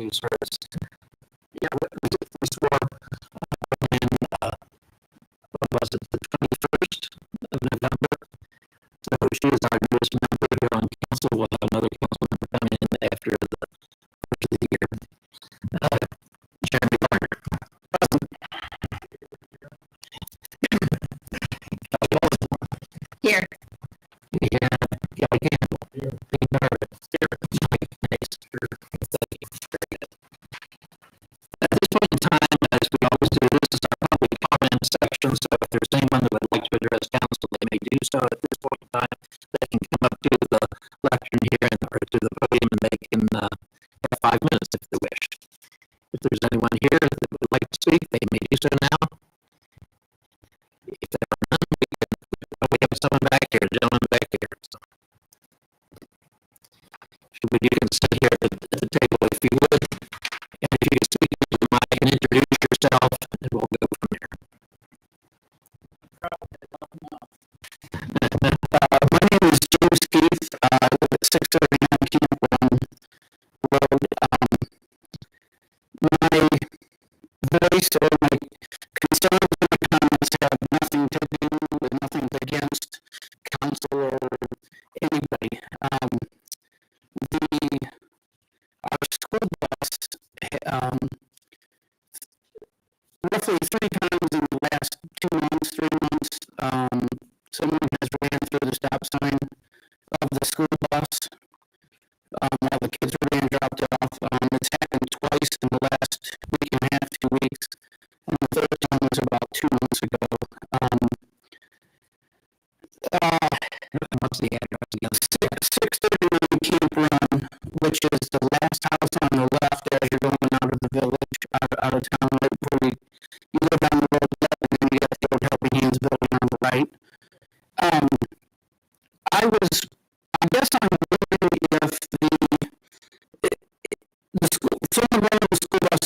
use hers. Yeah, what was it? We swore in, what was it, the 21st of November? So she is our newest member here on council. We'll have another council member come in after the year. Jeremy Barner. Here. Yeah, Kelly Campbell. Here. Pete Norris. Here. Mike Mace. Here. At this point in time, as we always do, this is our public comment section, so if there's anyone that would like to address council, they may do so at this point in time. They can come up to the lectern here or to the podium and they can have 5 minutes if they wish. If there's anyone here that would like to speak, they may do so now. If there are none, we have someone back here, a gentleman back here. So. You can sit here at the table if you would. And if you can speak to the mic and introduce yourself, and we'll go from there. My name is James Keith. I live at 639 Camp Run Road. My voice or my concerns and my comments have nothing to do with nothing against council or anybody. Our school bus, roughly 3 times in the last 2 months, 3 months, someone has ran through the stop sign of the school bus while the kids were being dropped off. It's happened twice in the last week and a half, 2 weeks, and the third time was about 2 months ago. What's the address again? 639 Camp Run, which is the last house on the left as you're going out of the village, out of town, right before you go down the road left, and then you got the old Helping Hands building on the right. I guess I'm wondering if the school, someone running the school bus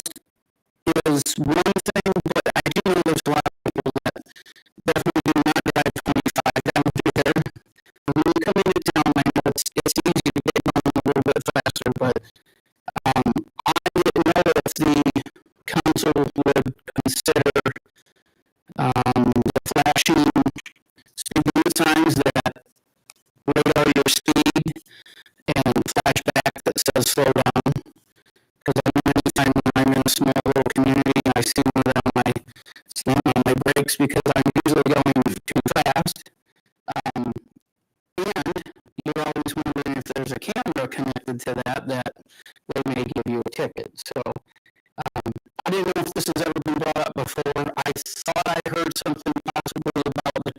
is one thing, but I do know there's a lot of people that definitely do not drive 25 down there. When you come into town, I know it's easy to get going a little bit faster, but I didn't know if the council would consider the flashing speed limit signs that radar your speed and flashback that says slow down. Because I know anytime when I'm in a small little community, I see one of them, I slam on my brakes because I'm usually going too fast. And you're always wondering if there's a camera connected to that they may give you a ticket. So I didn't know if this has ever been brought up before. I thought I heard something possibly about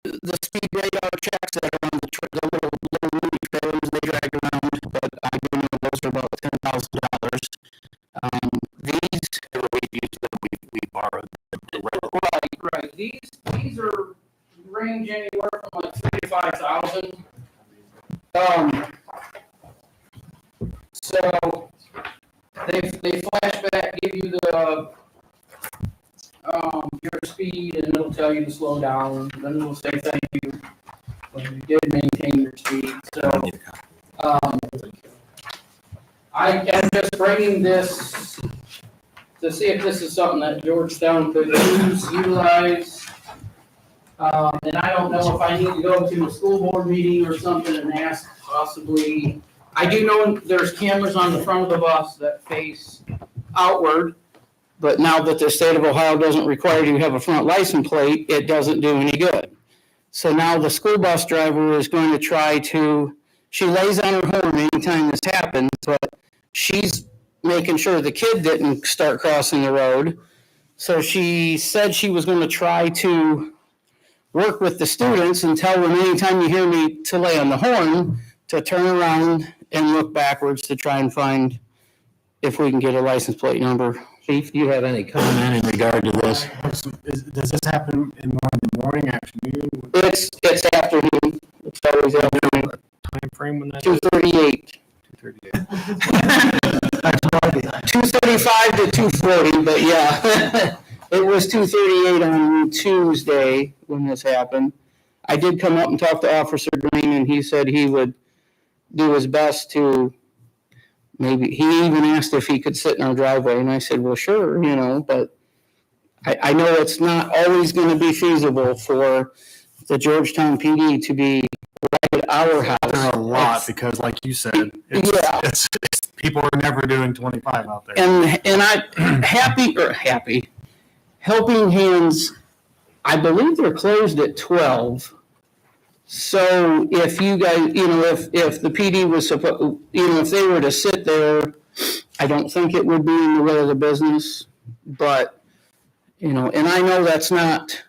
the speed radar checks that are on the little Ruby trailers they drag around, but I do know those are about $10,000. We borrowed them. Right. These are range anywhere from like 3 to 5,000. So they flash back, give you the your speed, and it'll tell you to slow down. Then it'll say thank you when you did maintain your speed. So I am just bringing this to see if this is something that Georgetown could utilize. And I don't know if I need to go to a school board meeting or something and ask possibly. I do know there's cameras on the front of the bus that face outward, but now that the state of Ohio doesn't require you to have a front license plate, it doesn't do any good. So now the school bus driver is going to try to, she lays on her horn anytime this happens, but she's making sure the kid didn't start crossing the road. So she said she was going to try to work with the students and tell them anytime you hear me to lay on the horn to turn around and look backwards to try and find if we can get a license plate number. Chief, do you have any comment in regard to this? Does this happen in the morning, afternoon? It's afternoon. It's always afternoon. Time frame when that 2:38. 2:35 to 2:40, but yeah. It was 2:38 on Tuesday when this happened. I did come up and talk to Officer Green, and he said he would do his best to maybe, he even asked if he could sit in our driveway, and I said, well, sure, but I know it's not always going to be feasible for the Georgetown PD to be right at our house. There are a lot because, like you said, Yeah. it's people are never doing 25 out there. And Helping Hands, I believe they're closed at 12. So if you guys, if the PD was supposed, if they were to sit there, I don't think it would be in the way of the business. But, and I know that's not,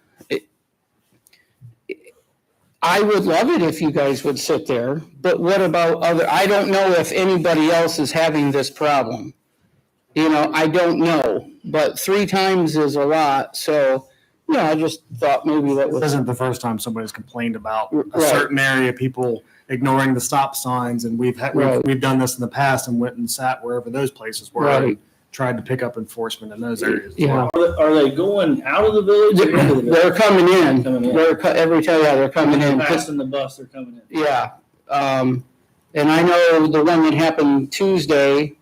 I would love it if you guys would sit there, but what about I don't know if anybody else is having this problem. I don't know, but 3 times is a lot, so, I just thought maybe that This was. isn't the first time somebody's complained about a Right. certain area, people ignoring the stop signs, and we've Right. done this in the past and went and sat wherever those places were Right. and tried to pick up enforcement in those areas. as Yeah. well. Are they going out of the village or into the village? They're coming in, Coming in. every time, they're coming When in. they're passing the bus, they're coming in. Yeah, and I know the one that happened Tuesday,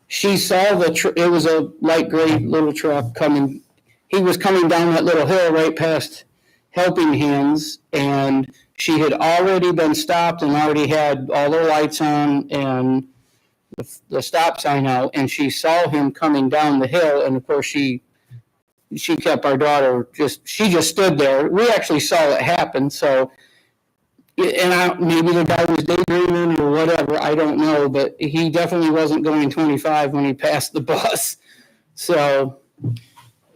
she saw it was a light gray little truck coming. He was coming down that little hill right past Helping Hands, and she had already been stopped and already had all their lights on and the stop sign out, and she saw him coming down the hill, and of course she kept our daughter she just stood there. We actually saw it happen, so. And maybe the guy was daydreaming or whatever, I don't know, but he definitely wasn't going 25 when he passed the bus. So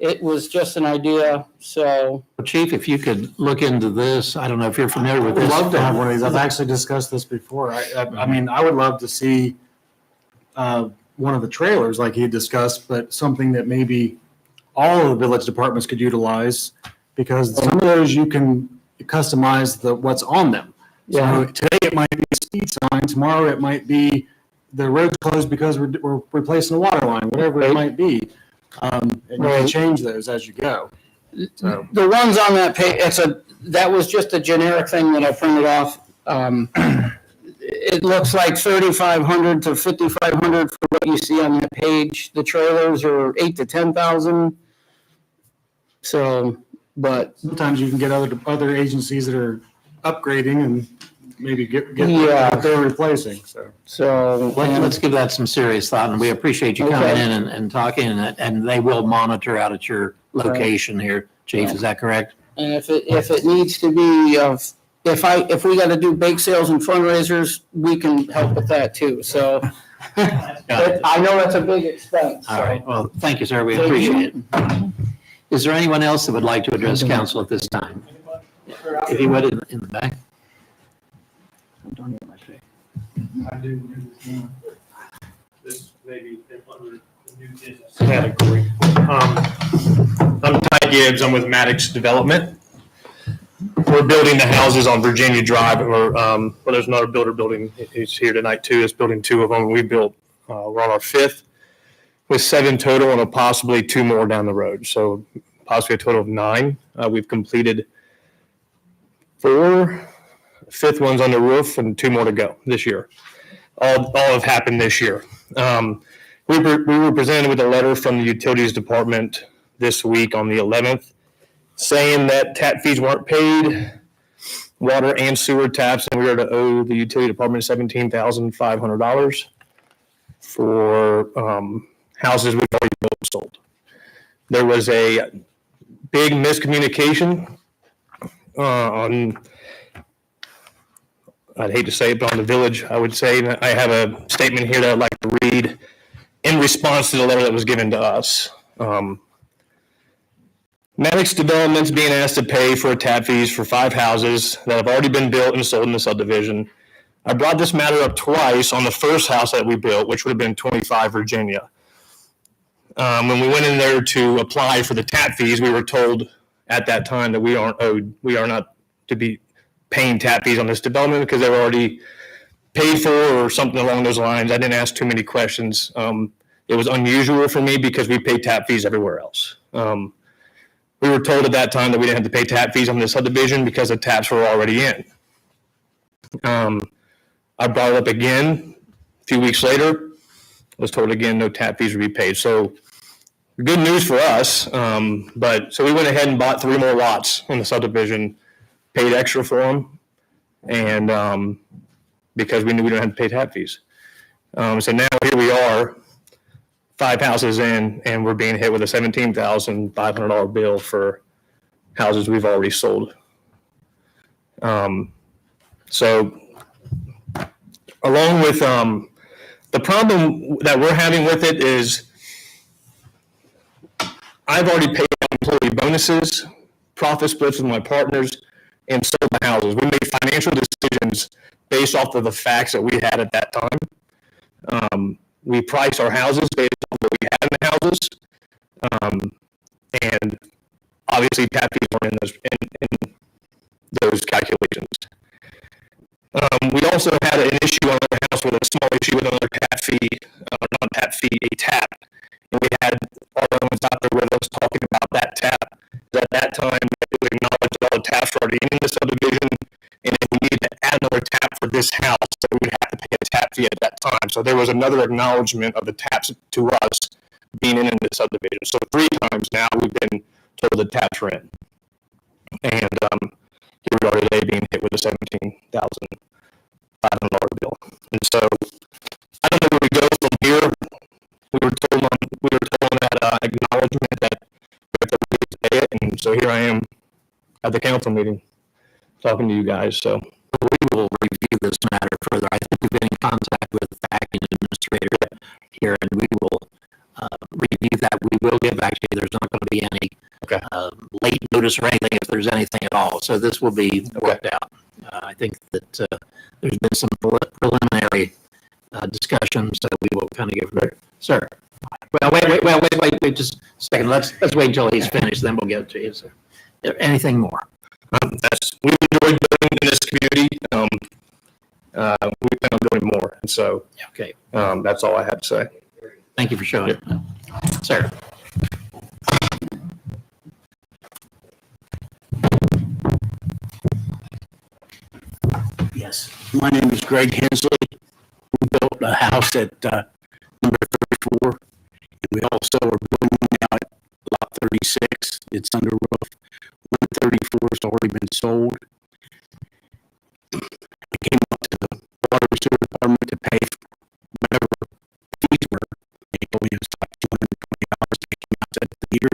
it was just an idea, so. Chief, if you could look into this, I don't know if you're familiar with I'd this. love to have one of these. I've actually discussed this before. I mean, I would love to see one of the trailers like he discussed, but something that maybe all of the village departments could utilize, because some of those you can customize what's on them. Yeah. So today it might be a speed sign, tomorrow it might be the road's closed because we're replacing a water line, whatever it might be. And you Right. can change those as you go. So. The ones on that page, that was just a generic thing that I printed off. It looks like 3,500 to 5,500 for what you see on that page. The trailers are 8 to 10,000. So, but Sometimes you can get other agencies that are upgrading and maybe get Yeah. what they're replacing, so. Let's give that some serious thought, and we appreciate you coming Okay. in and talking, and they will monitor out at your location here. Chief, is that correct? And if it needs to be, if we got to do bake sales and fundraisers, we can help with that too. So I know that's a big expense. All right, well, thank you, sir, we Thank appreciate it. Is there anyone else that would like to address council at this time? If you would, in the back. I do. This maybe under the new business category. I'm Ty Gibbs. I'm with Maddox Development. We're building the houses on Virginia Drive, there's another builder building. He's here tonight too. It's building 2 of them. We built. We're on our 5th, with 7 total, and possibly 2 more down the road. So possibly a total of 9. We've completed 4. 5th one's on the roof, and 2 more to go this year. All have happened this year. We were presented with a letter from the Utilities Department this week on the 11th, saying that tap fees weren't paid, water and sewer taps, and we are to owe the Utility Department $17,500 for houses we've already built and sold. There was a big miscommunication on, I'd hate to say it, but on the village, I would say. And I have a statement here that I'd like to read in response to the letter that was given to us. Maddox Development's being asked to pay for tap fees for 5 houses that have already been built and sold in the subdivision. I brought this matter up twice on the first house that we built, which would have been 25 Virginia. When we went in there to apply for the tap fees, we were told at that time that we are not to be paying tap fees on this development because they were already paid for or something along those lines. I didn't ask too many questions. It was unusual for me because we pay tap fees everywhere else. We were told at that time that we didn't have to pay tap fees on this subdivision because the taps were already in. I brought it up again a few weeks later. Was told again, no tap fees would be paid. So good news for us. But so we went ahead and bought 3 more lots in the subdivision, paid extra for them. And because we knew we didn't have to pay tap fees. So now here we are, 5 houses in, and we're being hit with a $17,500 bill for houses we've already sold. So along with the problem that we're having with it is I've already paid employee bonuses, profit splits with my partners, and sold the houses. We made financial decisions based off of the facts that we had at that time. We priced our houses based on what we had in the houses. And obviously tap fees weren't in those calculations. We also had an issue on our house with a small issue with another tap fee, not tap fee, a tap. And we had our owners out there with us talking about that tap. At that time, it was acknowledged that all the taps were already in the subdivision, and if we needed to add another tap for this house, that we would have to pay a tap fee at that time. So there was another acknowledgement of the taps to us being in the subdivision. So 3 times now we've been told the taps are in. And here we are today being hit with a $17,500 bill. And so I don't know where we go from here. We were told that acknowledgement that we have to pay it, and so here I am at the council meeting talking to you guys. So We will review this matter further. I think we've been in contact with the acting administrator here, and we will review that. We will give, actually, there's not going to be any late notice or anything if there's anything at all. So this will be worked out. I think that there's been some preliminary discussions, so we will kind of give it. Sir. Well, wait, just a second. Let's wait until he's finished, then we'll get to you, sir. Anything more? we've enjoyed building in this community. We plan on doing more, and so Okay. that's all I had to say. Thank you for showing it. Sir. Yes, my name is Greg Hensley. We built a house at number 34, and we also are building one now at lot 36. It's under roof. 134 has already been sold. I came up to the water and sewer department to pay for whatever fees were. They told me it was like $220. They came out to the meter.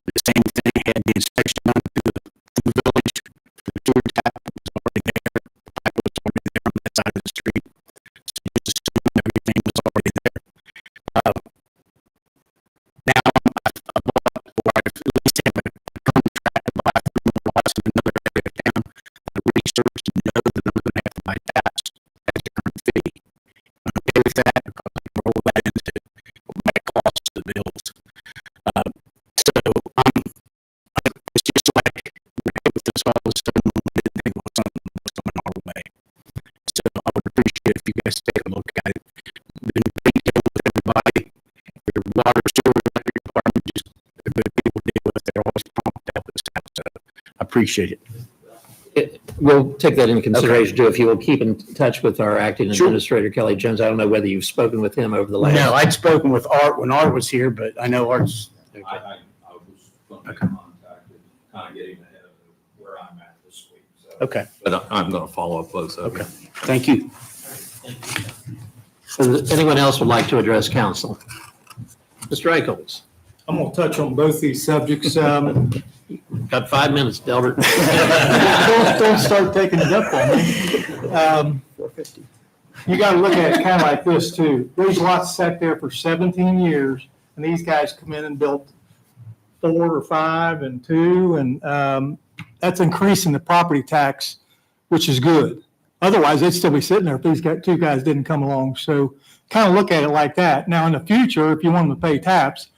The same thing, had the inspection done through the village. The sewer tap was already there. Was already there on that side of the street. So you just assume everything was already there. Now I bought, or I at least have a contract to buy 3 more lots in another area of town. I researched to know that I'm going to have to buy taps at the current fee. I'm okay with that because I can roll that into my costs of the bills. So it's just like with this all of a sudden we didn't think it was something that was coming our way. So I would appreciate if you guys take a look at it. Been detail with everybody. Your water, sewer, electric department, just the good people deal with. They're always prompt to help us out. So I appreciate it. We'll take that into consideration too. If you will keep in touch with our acting Sure. administrator, Kelly Jones. I don't know whether you've spoken with him over the last. No, I'd spoken with Art when Art was here, but I know Art's. I was going to be contacted, kind of getting ahead of where I'm at this week. So. Okay, But I'm going to follow up close. okay. Thank you. So does anyone else would like to address council? Mr. Eichholz, I'm going to touch on both these subjects. got 5 minutes, Delbert. Don't start taking it up on me. You got to look at it kind of like this too. These lots sat there for 17 years, and these guys come in and built 4 or 5 and 2, and that's increasing the property tax, which is good. Otherwise, they'd still be sitting there if these 2 guys didn't come along. So kind of look at it like that. Now, in the future, if you want them to pay taps,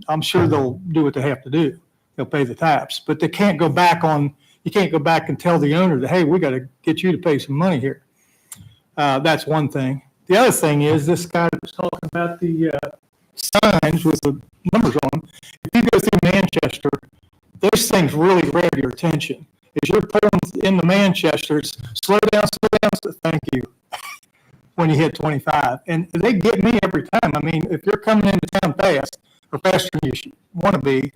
I'm sure they'll do what they have to do. They'll pay the taps, but they can't go back on, you can't go back and tell the owner that, hey, we got to get you to pay some money here. That's one thing. The other thing is this guy was talking about the signs with the numbers on them. If you go through Manchester, those things really grab your attention. As you're pulling into Manchester, it's slow down, thank you. when you hit 25. And they get me every time. I mean, if you're coming into town fast, or faster than you want to be,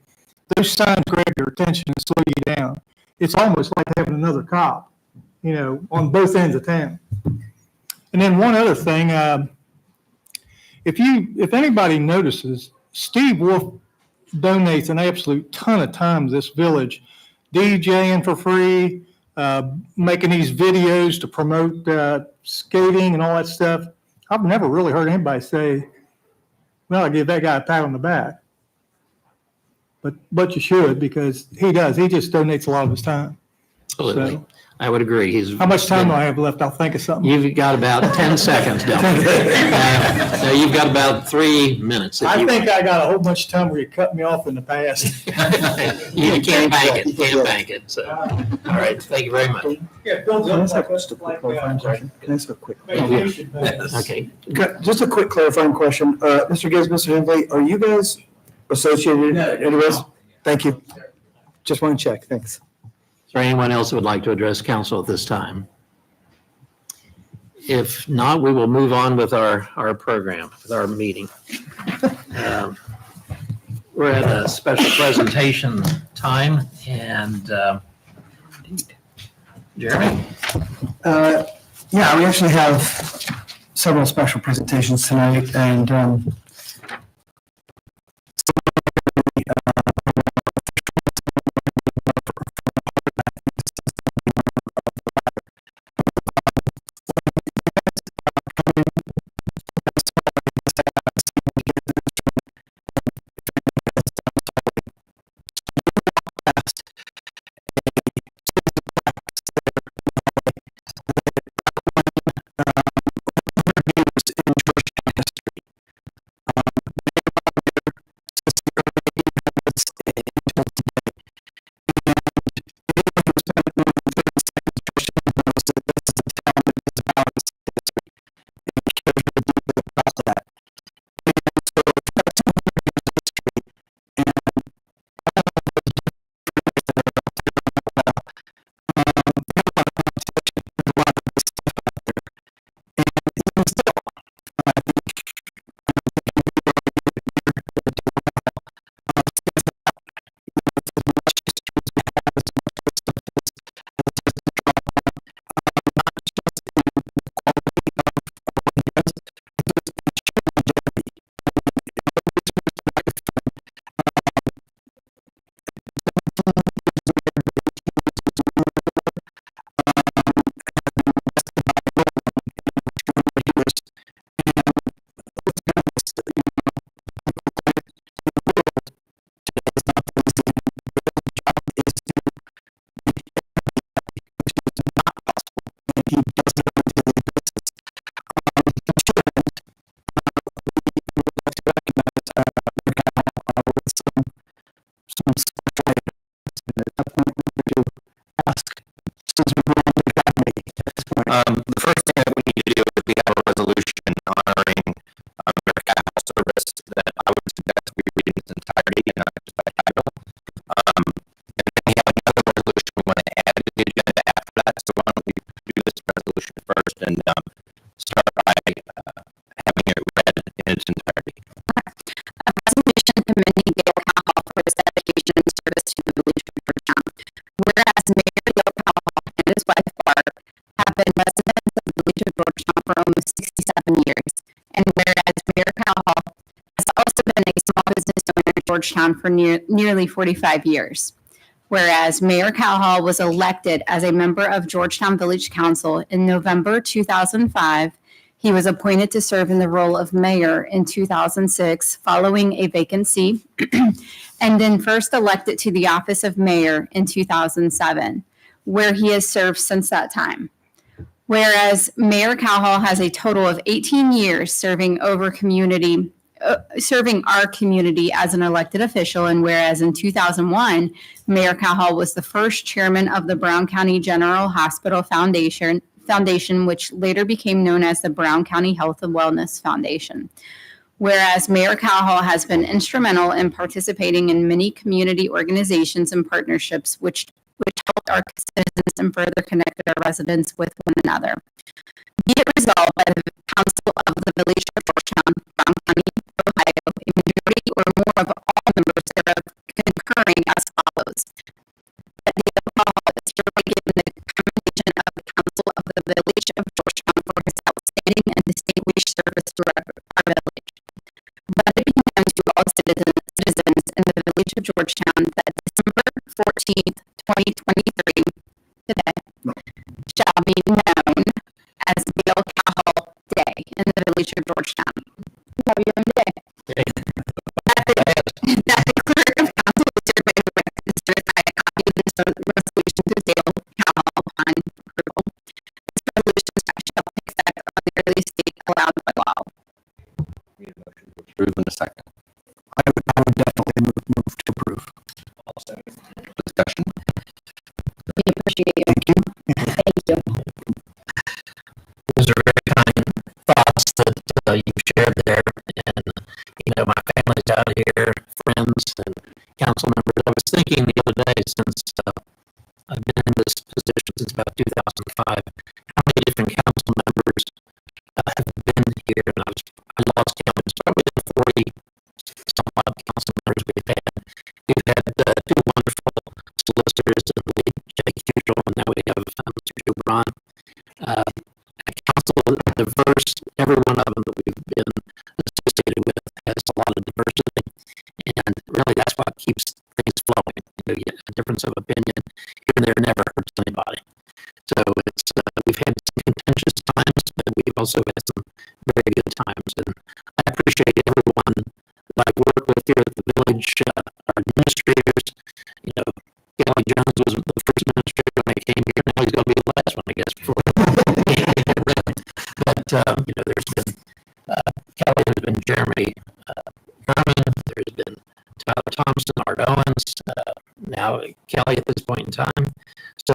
those signs grab your attention and slow you down. It's almost like having another cop, you know, on both ends of town. And then one other thing, if anybody notices, Steve Wolf donates an absolute ton of time to this village, DJing for free, making these videos to promote skating and all that stuff. I've never really heard anybody say, well, I give that guy a pat on the back. But you should, because he does. He just donates a lot of his time. Absolutely. So, I would agree. He's. how much time do I have left? I'll think of something. You've got about 10 seconds, Delvin. So you've got about 3 minutes. if I you- think I got a whole bunch of time where you cut me off in the past. You can't bank it, you can't bank it, so, all right, thank you very much. Yeah, Bill, Can I ask just a quick clarifying question? Can I ask a quick? Okay, Just a quick clarifying question. Mr. Gibbs, Mr. Hindley, are you guys associated anyways? Thank you. Just want to check. Thanks. is there anyone else who would like to address council at this time? If not, we will move on with our program, with our meeting. We're at a special presentation time, and Jeremy? Yeah, we actually have several special presentations tonight, and The first thing that we need to do is we have a resolution honoring American Health Service that I would suggest we read in its entirety and not just by title. And then we have another resolution we want to add to the agenda after that. So why don't we do this resolution first and start by having it read in its entirety. A resolution commending Dale Cowhall for his dedication and service to the village of Georgetown. Whereas Mayor Dale Cowhall and his wife Barb have been residents of the village of Georgetown for almost 67 years. And whereas Mayor Cowhall has also been a small business owner in Georgetown for nearly 45 years. Whereas Mayor Cowhall was elected as a member of Georgetown Village Council in November 2005, he was appointed to serve in the role of mayor in 2006 following a vacancy, and then first elected to the office of mayor in 2007, where he has served since that time. Whereas Mayor Cowhall has a total of 18 years serving our community as an elected official, and whereas in 2001, Mayor Cowhall was the first chairman of the Brown County General Hospital Foundation, which later became known as the Brown County Health and Wellness Foundation. Whereas Mayor Cowhall has been instrumental in participating in many community organizations and partnerships, which helped our citizens and further connected our residents with one another. Be it resolved by the the village of Georgetown for his outstanding and distinguished service to our village. Let it be known to all citizens in the village of Georgetown that December 14th, 2023, today, shall be known as Dale Cowhall Day in the village of Georgetown. Have your own day. That the clerk of council is hereby directed to certify a copy of this resolution to Dale Cowhall upon approval. This resolution shall take effect on the earliest date allowed by law. Approve in a second. I would definitely move to approve. Discussion. We appreciate you. Thank you. Those are very kind thoughts that you've shared there. And, my family's out here, friends and council members. I was thinking the other day, since I've been in this position since about 2005, how many different council members have been here, and I lost count. It's probably 40 some odd council members we've had. We've had two wonderful solicitors, Jake Cutrell, and now we have Mr. Gibran. A council diverse, every one of them that we've been associated with has a lot of diversity, and really that's what keeps things flowing. A difference of opinion here and there never hurts anybody. So it's we've had some contentious times, but we've also had some very good times, and I appreciate everyone that I've worked with here at the village. Our administrators, Kelly Jones was the first administrator when I came here. Now he's going to be the last one, I guess, before. But there's been Kelly, there's been Jeremy Herman, there's been Tyler Thompson, Art Owens, now Kelly at this point in time. So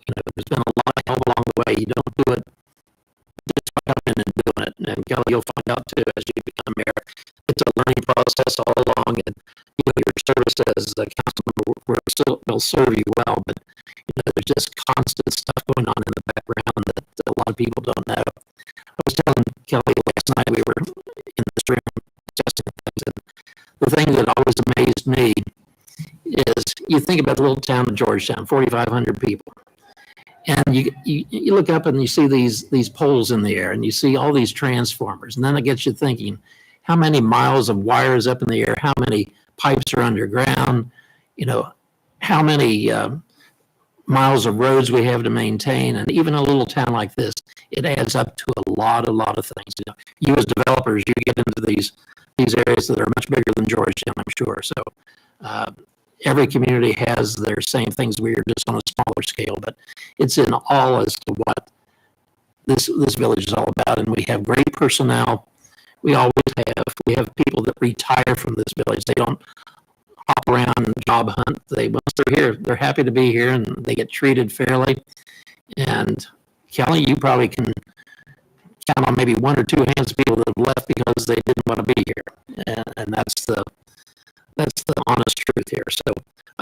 there's been a lot of help along the way. You don't do it just by coming in and doing it. And Kelly, you'll find out too as you become mayor. It's a learning process all along, and your service as a council member will serve you well. But there's just constant stuff going on in the background that a lot of people don't know. I was telling Kelly last night, we were in this room testing things, and the thing that always amazed me is you think about the little town of Georgetown, 4,500 people. And you look up and you see these poles in the air, and you see all these transformers, and then it gets you thinking, how many miles of wires up in the air? How many pipes are underground? How many miles of roads we have to maintain? And even a little town like this, it adds up to a lot of things. You as developers, you get into these areas that are much bigger than Georgetown, I'm sure. So every community has their same things. We are just on a smaller scale, but it's in all as to what this village is all about. And we have great personnel. We always have. We have people that retire from this village. They don't hop around and job hunt. Once they're here, they're happy to be here, and they get treated fairly. And Kelly, you probably can count on maybe one or two hands of people that have left because they didn't want to be here. And that's the honest truth here. So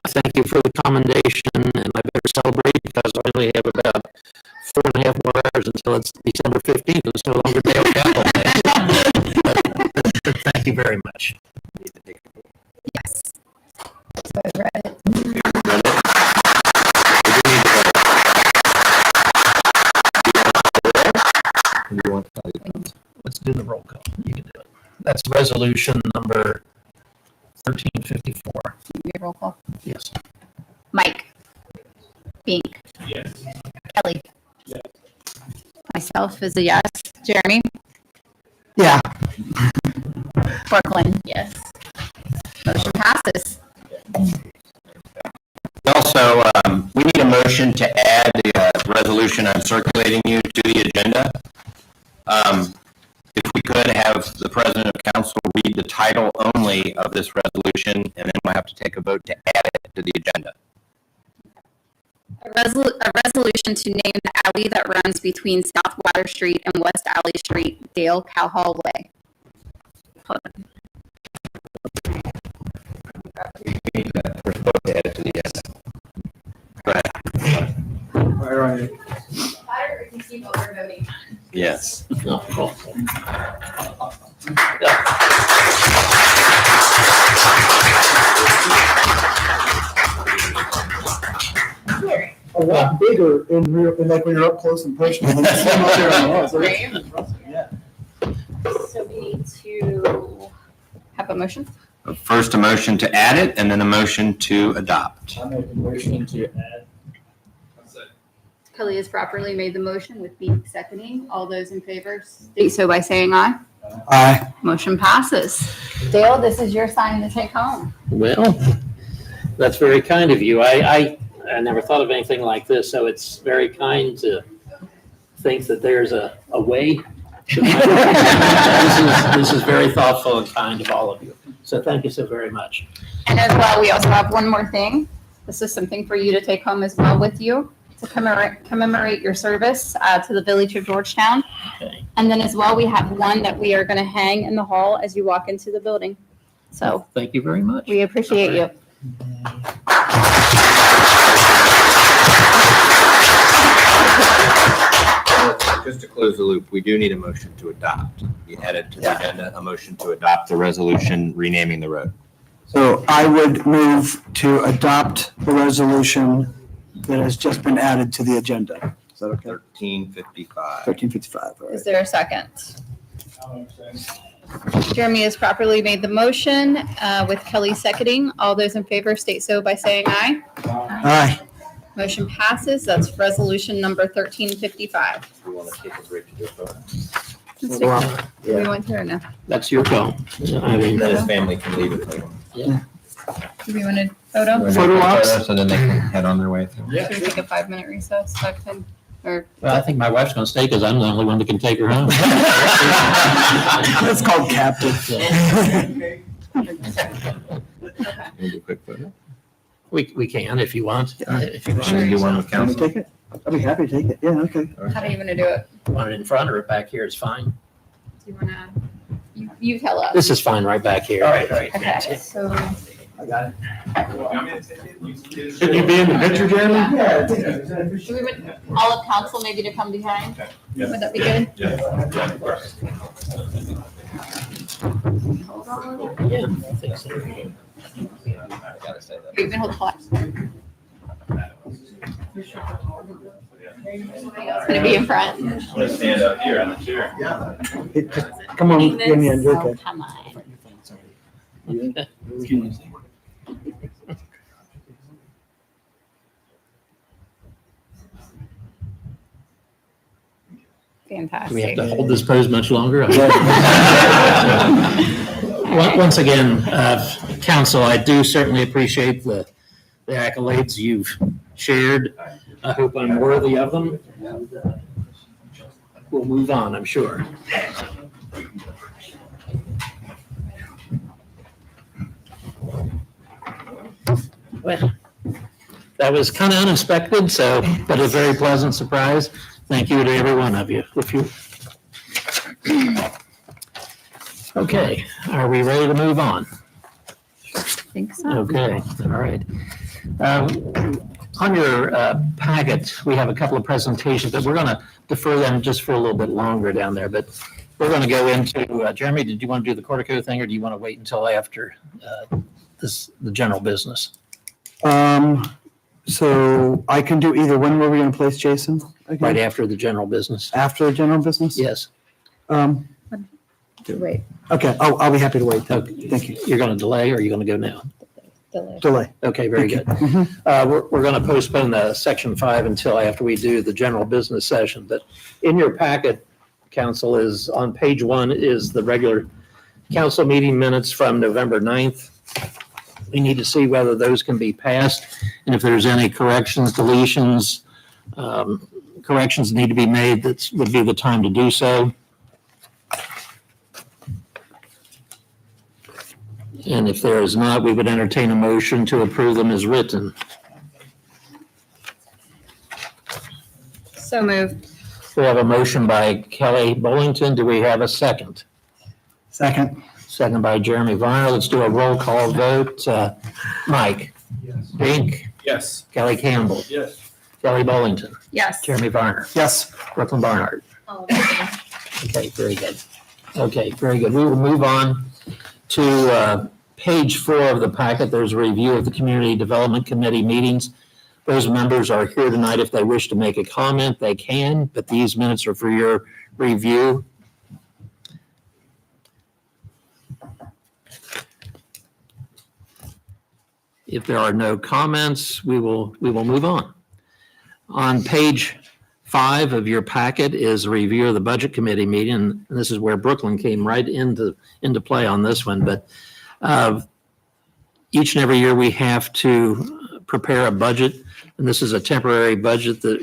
I thank you for the commendation, and I better celebrate because I only have about 4.5 more hours until it's December 15th. It's no longer Dale Cowhall Day. But thank you very much. Yes. So I read it. Let's do the roll call. You can do it. That's resolution number 1354. Your roll call. Yes. Mike. Bink. Yes. Kelly. Yes. Myself is a yes. Jeremy. Yeah. Brooklyn. Yes. Motion passes. Also, we need a motion to add the resolution I'm circulating you to the agenda. If we could have the president of council read the title only of this resolution, and then we'll have to take a vote to add it to the agenda. A resolution to name the alley that runs between South Water Street and West Alley Street, Dale Cowhall Way. Hold on. We're supposed to add it to the agenda. Go ahead. Right. Yes. A lot bigger in real, and like when you're up close and personal. than you see them up there on the wall. So it's impressive, yeah. So we need to have a motion. First, a motion to add it, and then a motion to adopt. I make a motion to add. Kelly has properly made the motion with me seconding. All those in favor state so by saying aye. Aye. Motion passes. Dale, this is your sign to take home. Well, that's very kind of you. I never thought of anything like this, so it's very kind to think that there's a way. This is very thoughtful and kind of all of you. So thank you so very much. And as well, we also have one more thing. This is something for you to take home as well with you to commemorate your service to the Village of Georgetown. Okay. And then as well, we have one that we are going to hang in the hall as you walk into the building. So Thank you very much. we appreciate you. Just to close the loop, we do need a motion to adopt. We added to the agenda a motion to adopt the resolution renaming the road. So I would move to adopt the resolution that has just been added to the agenda. Is that okay? 1355. 1355, all right. Is there a second? Jeremy has properly made the motion with Kelly seconding. All those in favor state so by saying aye. Aye. Motion passes. That's resolution number 1355. We want to take a break to do a photo. Let's take a- Do we want to or no? That's your call. I mean, Then his family can leave if they want. Do we want to photo? Photo ops? So then they can head on their way through. Should we take a 5-minute recess, 5-10, or? well, I think my wife's going to stay because I'm the only one that can take her home. That's called captive. We'll do a quick photo. We can if you want. If you Should we do one with Can we council? take it? I'd be happy to take it. Yeah, okay. How do you want to do it? want it in front or back here, it's fine. Do you want to, you tell us. This is fine right back here. All right. Okay, so I got it. Should you be in the picture, Jeremy? Yeah. do we want all of council maybe to come behind? Would that be good? Hold on. Yeah, I think so. Gotta say that. You can hold the flag. It's gonna be in front. Let's stand up here on the chair. Come on, give me a Oh, jerk. come on. Do we have Fantastic. to hold this pose much longer? Once again, council, I do certainly appreciate the accolades you've shared. I hope I'm worthy of them. And, we'll move on, I'm sure. Well, that was kind of unexpected, but a very pleasant surprise. Thank you to every one of you. Okay, are we ready to move on? I think so. Okay, all right. On your packet, we have a couple of presentations, but we're going to defer them just for a little bit longer down there. But we're going to go into, Jeremy, did you want to do the Cortico thing, or do you want to wait until after the general business? So I can do either. When were we going to place Jason? again? Right after the general business? After the general business? Yes. Wait, Okay, I'll be happy to wait. Okay. Thank you. You're going to delay, or are you going to go now? delay. Delay. Okay, very Thank good. you. Mhm. We're going to postpone the section 5 until after we do the general business session. But in your packet, council, is on page 1 is the regular council meeting minutes from November 9th. We need to see whether those can be passed, and if there's any corrections, deletions, corrections need to be made, that would be the time to do so. And if there is not, we would entertain a motion to approve them as written. So moved. We have a motion by Kelly Bullington. Do we have a second? Second. Second by Jeremy Varner. Let's do a roll call vote. Mike? Yes. Dink? Yes. Kelly Campbell? Yes. Kelly Bullington? Yes. Jeremy Varner? Yes. Brooklyn Barnhart? Oh, Okay, very good. Okay, very good. We will move on to page 4 of the packet. There's a review of the Community Development Committee meetings. Those members are here tonight. If they wish to make a comment, they can, but these minutes are for your review. If there are no comments, we will move on. On page 5 of your packet is a review of the Budget Committee meeting, and this is where Brooklyn came right into play on this one. But each and every year we have to prepare a budget, and this is a temporary budget that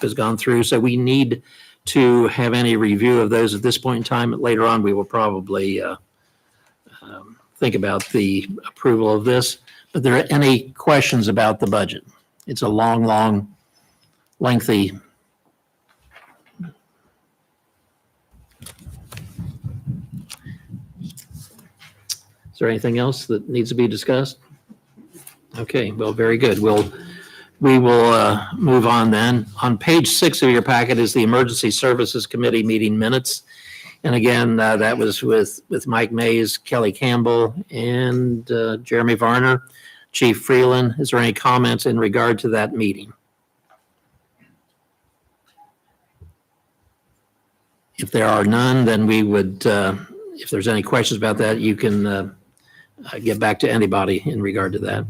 has gone through. So we need to have any review of those at this point in time. Later on, we will probably think about the approval of this. But there are any questions about the budget? It's a long, lengthy. Is there anything else that needs to be discussed? Okay, well, very good. We will move on then. On page 6 of your packet is the Emergency Services Committee meeting minutes. And again, that was with Mike Mays, Kelly Campbell, and Jeremy Varner. Chief Freeland, is there any comments in regard to that meeting? If there are none, then we would, if there's any questions about that, you can get back to anybody in regard to that.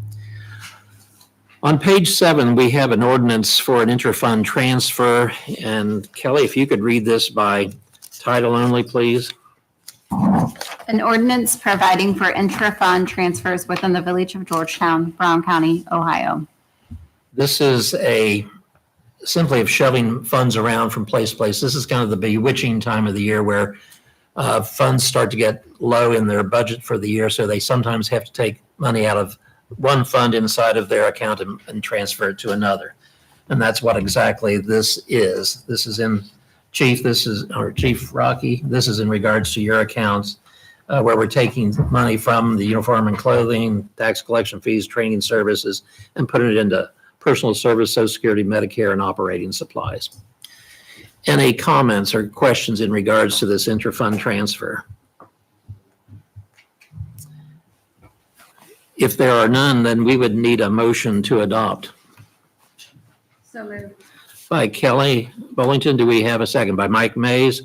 On page 7, we have an ordinance for an interfund transfer. And Kelly, if you could read this by title only, please. An ordinance providing for intra-fund transfers within the Village of Georgetown, Brown County, Ohio. This is simply of shoving funds around from place to place. This is kind of the bewitching time of the year where funds start to get low in their budget for the year, so they sometimes have to take money out of one fund inside of their account and transfer it to another. And that's what exactly this is. This is in Chief, Chief Rocky, this is in regards to your accounts where we're taking money from the uniform and clothing, tax collection fees, training services, and putting it into personal service, Social Security, Medicare, and operating supplies. Any comments or questions in regards to this intra-fund transfer? If there are none, then we would need a motion to adopt. So moved. By Kelly Bullington, do we have a second? By Mike Mays.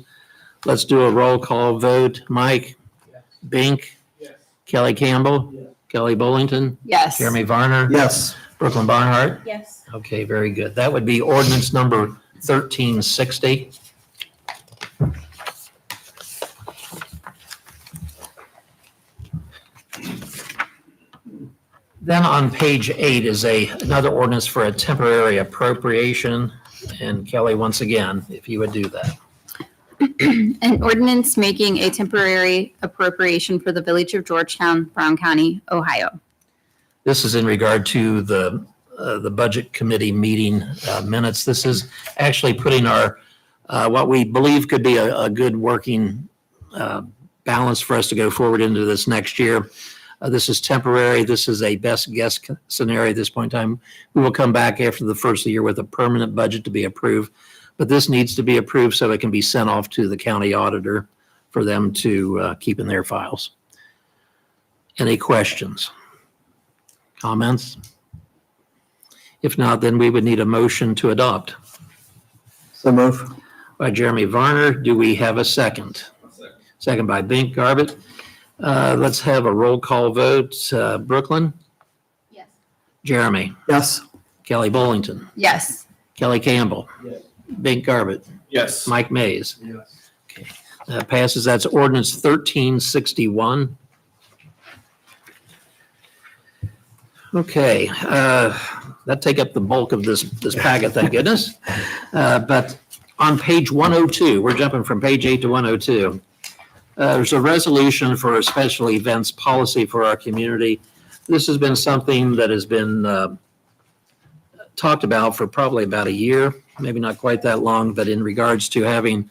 Let's do a roll call vote. Mike? Yes. Bink? Yes. Kelly Campbell? Yes. Kelly Bullington? Yes. Jeremy Varner? Yes. Brooklyn Barnhart? Yes. Okay, very good. That would be ordinance number 1360. Then on page 8 is another ordinance for a temporary appropriation. And Kelly, once again, if you would do that. An ordinance making a temporary appropriation for the Village of Georgetown, Brown County, Ohio. This is in regard to the Budget Committee meeting minutes. This is actually putting our, what we believe could be a good working balance for us to go forward into this next year. This is temporary. This is a best guess scenario at this point in time. We will come back after the first of the year with a permanent budget to be approved. But this needs to be approved so it can be sent off to the county auditor for them to keep in their files. Any questions? Comments? If not, then we would need a motion to adopt. So move. By Jeremy Varner, do we have a second? Second by Bink Garbett. Let's have a roll call vote. Brooklyn? Yes. Jeremy? Yes. Kelly Bullington? Yes. Kelly Campbell? Yes. Bink Garbett? Yes. Mike Mays? Yes. That passes. That's ordinance 1361. Okay, that take up the bulk of this packet, thank goodness. But on page 102, we're jumping from page 8 to 102. There's a resolution for a special events policy for our community. This has been something that has been talked about for probably about a year, maybe not quite that long, but in regards to having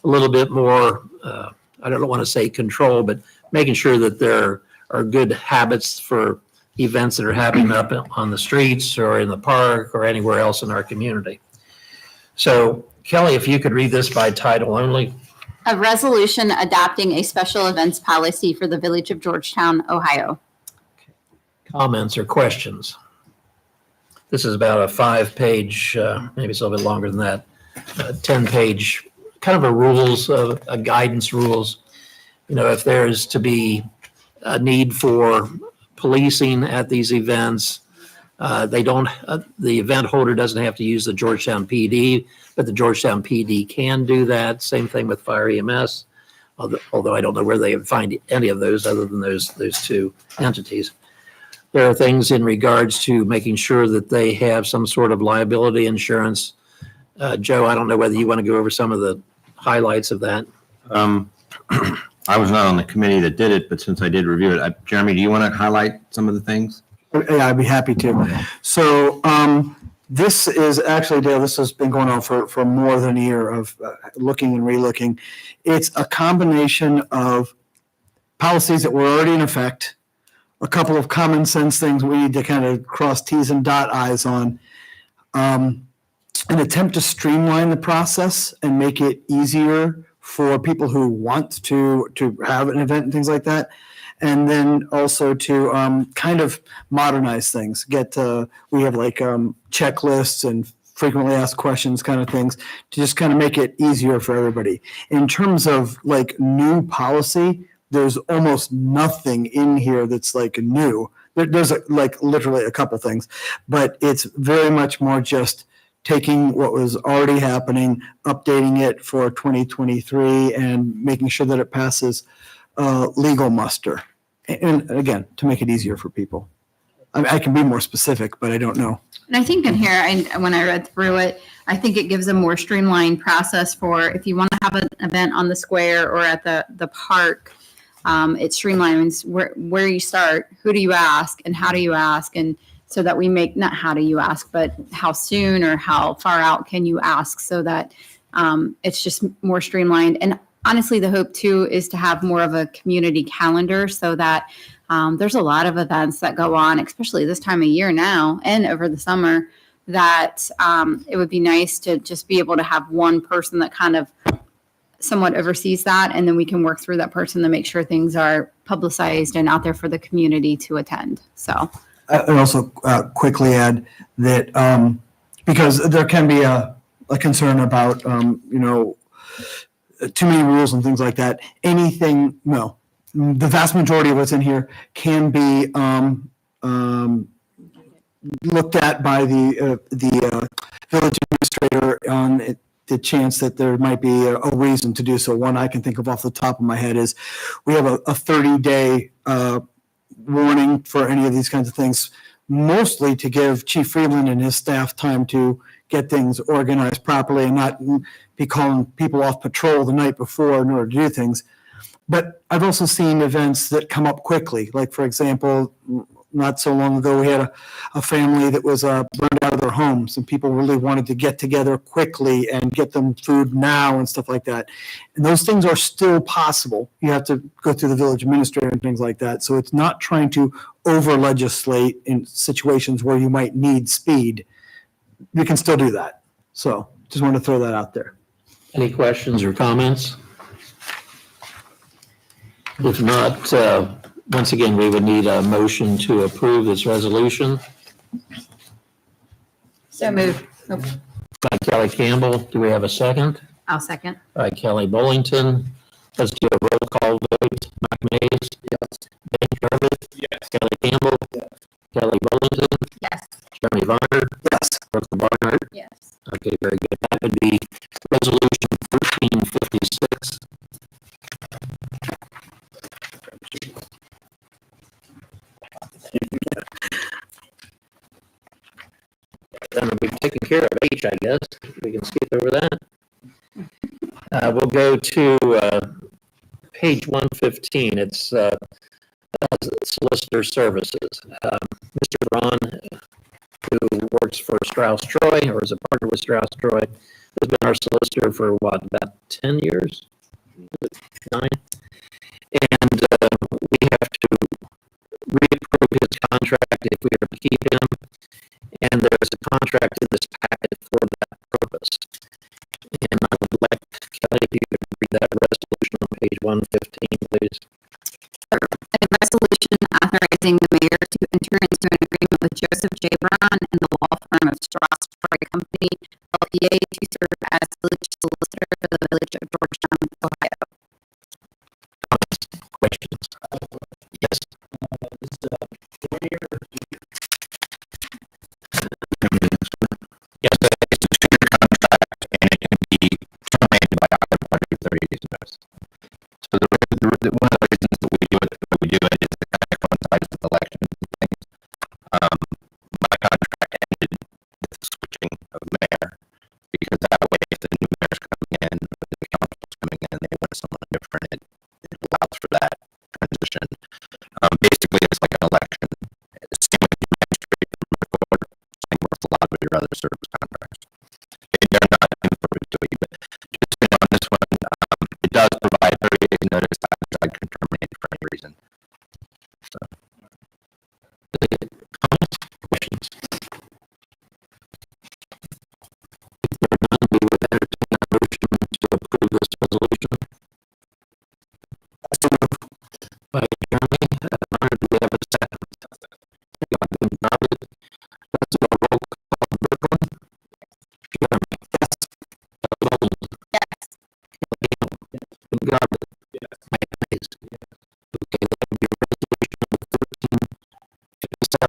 a little bit more, I don't want to say control, but making sure that there are good habits for events that are happening up on the streets or in the park or anywhere else in our community. So Kelly, if you could read this by title only. A resolution adopting a special events policy for the Village of Georgetown, Ohio. Comments or questions? This is about a 5-page, maybe it's a little bit longer than that, 10-page, kind of a rules, a guidance rules. You know, if there's to be a need for policing at these events, they don't, the event holder doesn't have to use the Georgetown PD, but the Georgetown PD can do that. Same thing with fire EMS, although I don't know where they would find any of those other than those two entities. There are things in regards to making sure that they have some sort of liability insurance. Joe, I don't know whether you want to go over some of the highlights of that. I was not on the committee that did it, but since I did review it, Jeremy, do you want to highlight some of the things? Yeah, I'd be happy to. So this is actually, Dale, this has been going on for more than a year of looking and relooking. It's a combination of policies that were already in effect, a couple of common sense things we need to kind of cross T's and dot I's on, an attempt to streamline the process and make it easier for people who want to have an event and things like that. And then also to kind of modernize things. We have like checklists and frequently asked questions kind of things to just kind of make it easier for everybody. In terms of like new policy, there's almost nothing in here that's like new. There's like literally a couple things, but it's very much more just taking what was already happening, updating it for 2023 and making sure that it passes legal muster. And again, to make it easier for people. I mean, I can be more specific, but I don't know. And I think in here, when I read through it, I think it gives a more streamlined process for if you want to have an event on the square or at the park. It streamlines where you start, who do you ask, and how do you ask, and so that we make, not how do you ask, but how soon or how far out can you ask, so that it's just more streamlined. And honestly, the hope too is to have more of a community calendar, so that there's a lot of events that go on, especially this time of year now and over the summer, that it would be nice to just be able to have one person that kind of somewhat oversees that, and then we can work through that person to make sure things are publicized and out there for the community to attend. So And also quickly add that because there can be a concern about, too many rules and things like that. The vast majority of what's in here can be looked at by the village administrator on the chance that there might be a reason to do so. One I can think of off the top of my head is we have a 30-day warning for any of these kinds of things, mostly to give Chief Freeland and his staff time to get things organized properly and not be calling people off patrol the night before in order to do things. But I've also seen events that come up quickly. Like, for example, not so long ago, we had a family that was burned out of their homes, and people really wanted to get together quickly and get them food now and stuff like that. And those things are still possible. You have to go through the village administrator and things like that. So it's not trying to over-legislate in situations where you might need speed. You can still do that. So just wanted to throw that out there. Any questions or comments? If not, once again, we would need a motion to approve this resolution. So moved. By Kelly Campbell, do we have a second? I'll second. By Kelly Bullington. Let's do a roll call vote. Mike Mays? Yes. Ben Jarvis? Yes. Kelly Campbell? Yes. Kelly Bullington? Yes. Jeremy Varner? Yes. Brooke Barnhart? Yes. Okay, very good. That would be resolution 1356. Then we've taken care of H, I guess. We can skip over that. We'll go to page 115. It's solicitor services. Mr. Ron, who works for Strauss Troy, or is a partner with Strauss Troy, has been our solicitor for what, about 10 years? 9? And we have to reapprove his contract if we are to keep him. And there's a contract in this packet for that purpose. And I would like, Kelly, if you could read that resolution on page 115, please. A resolution authorizing the mayor to enter into an agreement with Joseph J. Brown and the law firm of Strauss Troy Company, LPA, to serve as village solicitor for the village of Georgetown, Ohio. Questions? Yes. Yes, it's a 2-year contract and it can be terminated by either party with 30 days notice. So one of the reasons that we do it is it kind of coincides with elections and things. My contract ended with the switching of mayor because that way if the new mayor's coming in, if the council's coming in, they want someone different, it allows for that transition. Basically, it's like an election. It's same with the magistrate and the court, same with a lot of your other service contracts. They're not in perpetuity, but just on this one, it does provide 30 days notice that I can terminate for any reason. So. Questions? If there are none, we would entertain a motion to approve this resolution. By Jeremy, Bonner, do we have a second? Nodded. Let's do a roll call. Bertrand? Jeremy? Yes. Golden? Yes. Garber? Yes. Mike Mays? Yes. Okay, that would be resolution number 1357.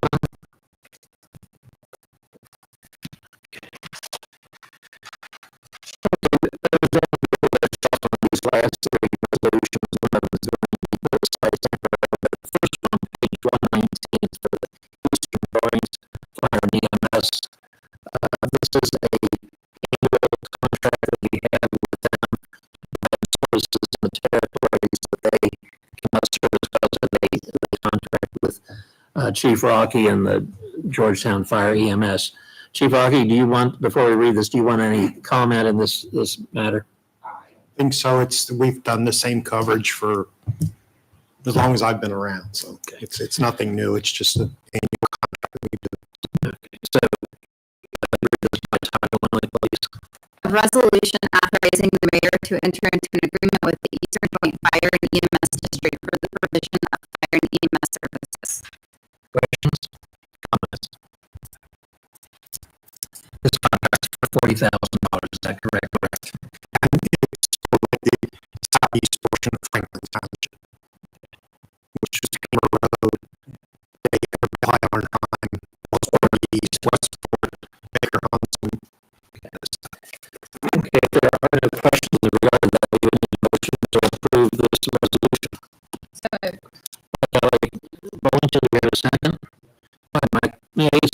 These last three resolutions, one of them is going to be criticized. The first one, page 119, is for the Eastern Drawings Fire and EMS. This is a annual contract that we have with them, services in the territories that they cannot service because of they contract with Chief Rocky and the Georgetown Fire EMS. Chief Rocky, do you want, before we read this, do you want any comment in this matter? I think so. We've done the same coverage for as long as I've been around. So it's nothing new. It's just an annual contract that we do. Okay, so read this by title only, please. A resolution authorizing the mayor to enter into an agreement with the Eastern Joint Fire and EMS District for the provision of fire and EMS services. Questions? Comments? This contract is for $40,000. Is that correct? Correct. And it's for the southeast portion of Franklin Township, which is Taylor Road, Baker, Ironheim, Westport East, Westport, Baker Huntsman. Okay, if there are no questions regarding that, we would need a motion to approve this resolution. So moved. Kelly Bollington, do we have a second? Hi, Mike Mays.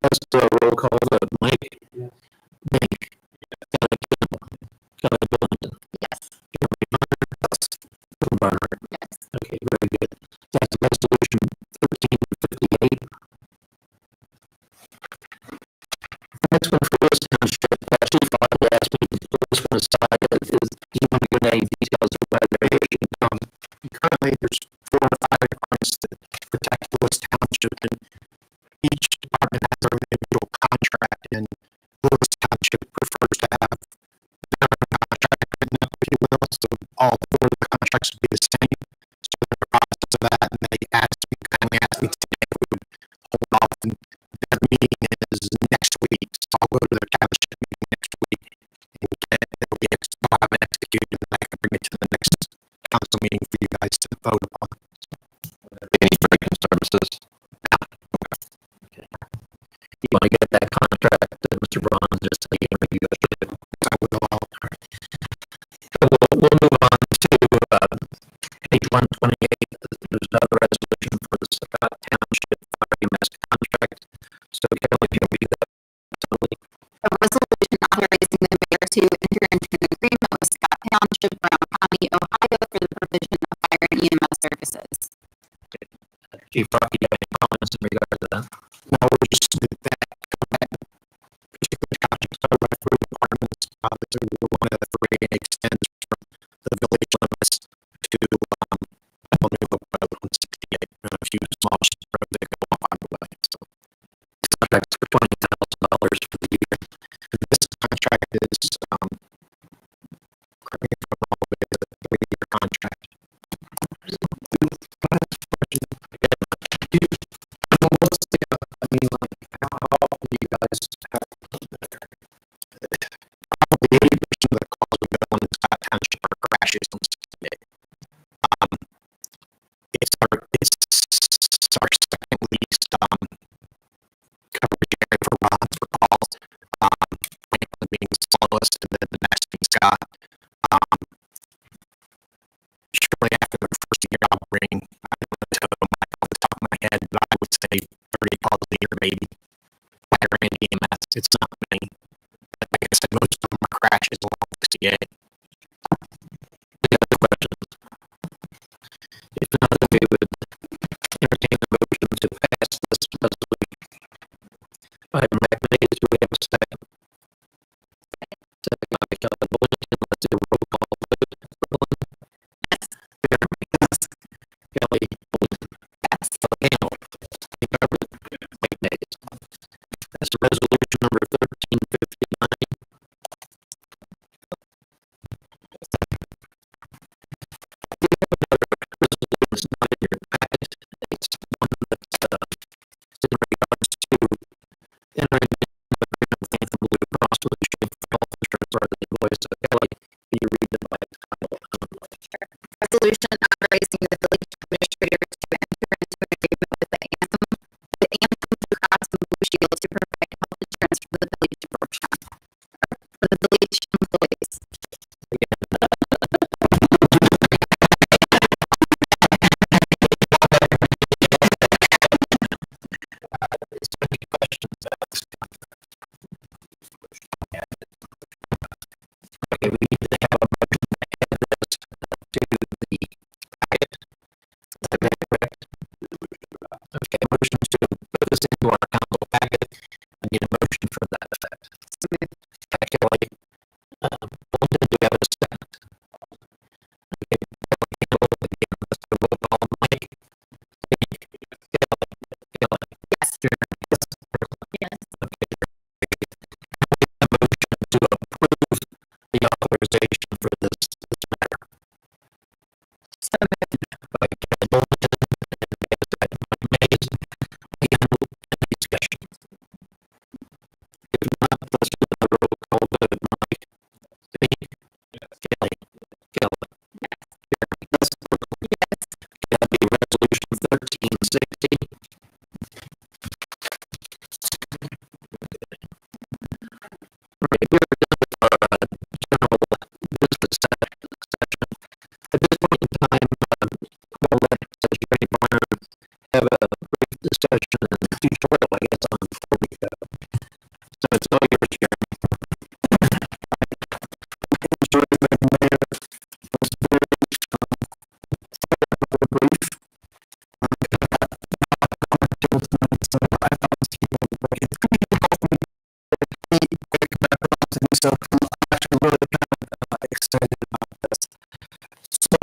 Let's do a roll call vote. Mike? Yes. Nick? Kelly Campbell? Kelly Bollington? Yes. Jeremy Bonner? Yes. Bill Barnhart? Yes. Okay, very good. That's resolution 1358. The next one for Lewis Township, Chief Rocky asked me to put this one aside. Do you want to give any details about their issue? Currently, there's 4 or 5 departments that protect Lewis Township, and each department has their individual contract, and Lewis Township prefers to have their contract written up, if you will, so all 4 of the contracts would be the same. So they're in the process of that, and they kindly asked me today if we would hold off, and their meeting is next week, so I'll go to their township meeting next week, and it'll be executed, and I can bring it to the next council meeting for you guys to vote upon. Any break-in services? You want to get that contract, Mr. Braun, just so you know, you go through. I will. We'll move on to page 128. There's another resolution for the Scott Township Fire EMS contract. So Kelly, can you read that? A resolution authorizing the mayor to enter into an agreement with Scott Township, Brown County, Ohio for the provision of fire and EMS services. Chief Rocky, do you have any comments in regard to that? No, we're just that particular contract started by 3 departments. One of the 3 extends from the village limits to New Hope Road on 68, and a few small roads that go off on the way. So This contract's for $20,000 for the year. this contract is correct me if I'm wrong, but it's a 3-year contract. Do you maybe. Fire and EMS, it's not many. Like I said, most of them are crashes along the CA. Any other questions? If not, we would entertain the motion to pass this resolution. Item recommended, do we have a second? Second by Kelly Bullington, let's do a roll call vote. Jeremy. Kelly Bullington. Kelly Hamel. Mike Days. That's resolution number 1359. Resolution is not in your packet. It's one that's in regards to entering into an agreement with Anthem Blue Cross Blue Shield for health insurance for the employees. So Kelly, can you read it by title only? Resolution authorizing the village administrator to enter into an agreement with the Anthem Blue Cross Blue Shield to provide health insurance for the village of Georgetown. For the village employees. Is there any questions asked? Okay, we need to have a motion to add this to the packet. Is that correct? Okay, motion to put this into our council packet. I need a motion for that effect. Kelly, Bolton, do we have a second? Okay, Kelly, again, let's do a roll call. Mike? Kelly? Yes. Jeremy? Yes. Yes. Okay. A motion to approve the authorization for this matter. So moved. By Kelly Bolton, and second by Mike Mays. Any discussion? If not, let's do a roll call vote. Mike? Kelly? Kelly? Jeremy? Yes. That'd be resolution 1360. Right, we're done with our general business session. At this point in time, we'll let Secretary Barner have a brief discussion and tutorial, I guess, on before we go. So it's all yours, Jeremy. So I'm actually really kind of excited about this. So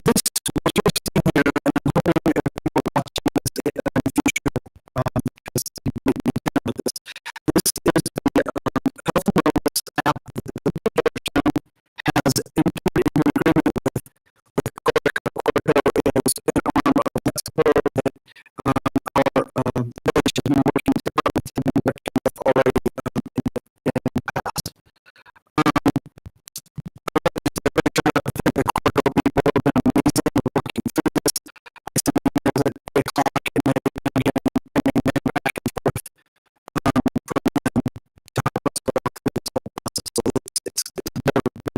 this what you're seeing here, and I'm hoping if people watching this in the future, because you may be dealing with this. This is the health and wellness app that the village has entered into agreement with Corco. Corco is an arm of Mexico that our village has been working, departments have been working with already in the past. I think the Corco people have been amazing working through this. I sent emails at 8 o'clock and they've been getting back and forth from them to help us go through this whole process. So it's never been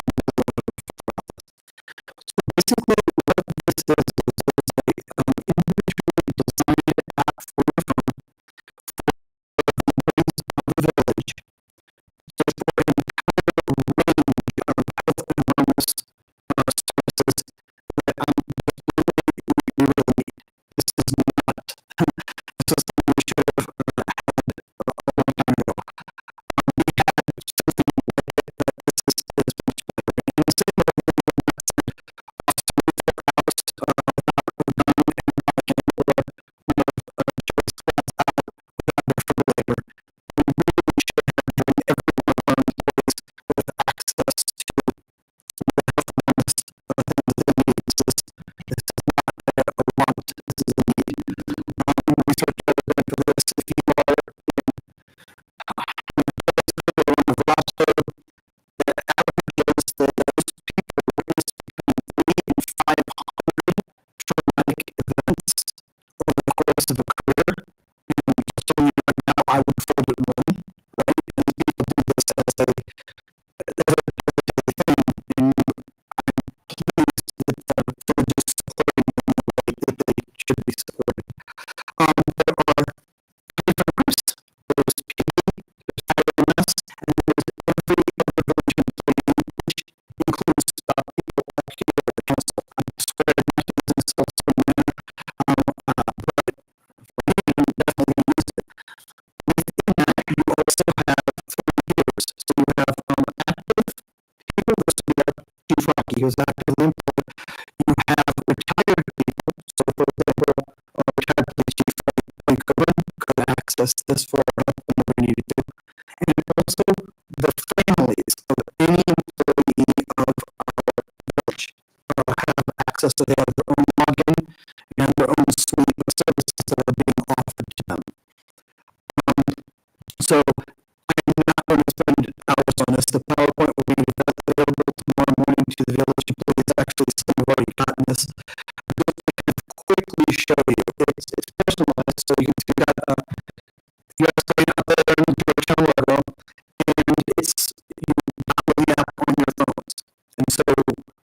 access this far up whenever we needed to. And also the families of any employee of our village have access to, they have their own login and their own suite of services that are being offered to them. So I'm not going to spend hours on this. The PowerPoint will be available tomorrow morning to the village employees. Actually, some have already gotten this. I'm just going to quickly show you. It's personalized, so you can see that you have something out there in the Georgetown logo, and it's you download the app on your phones. And so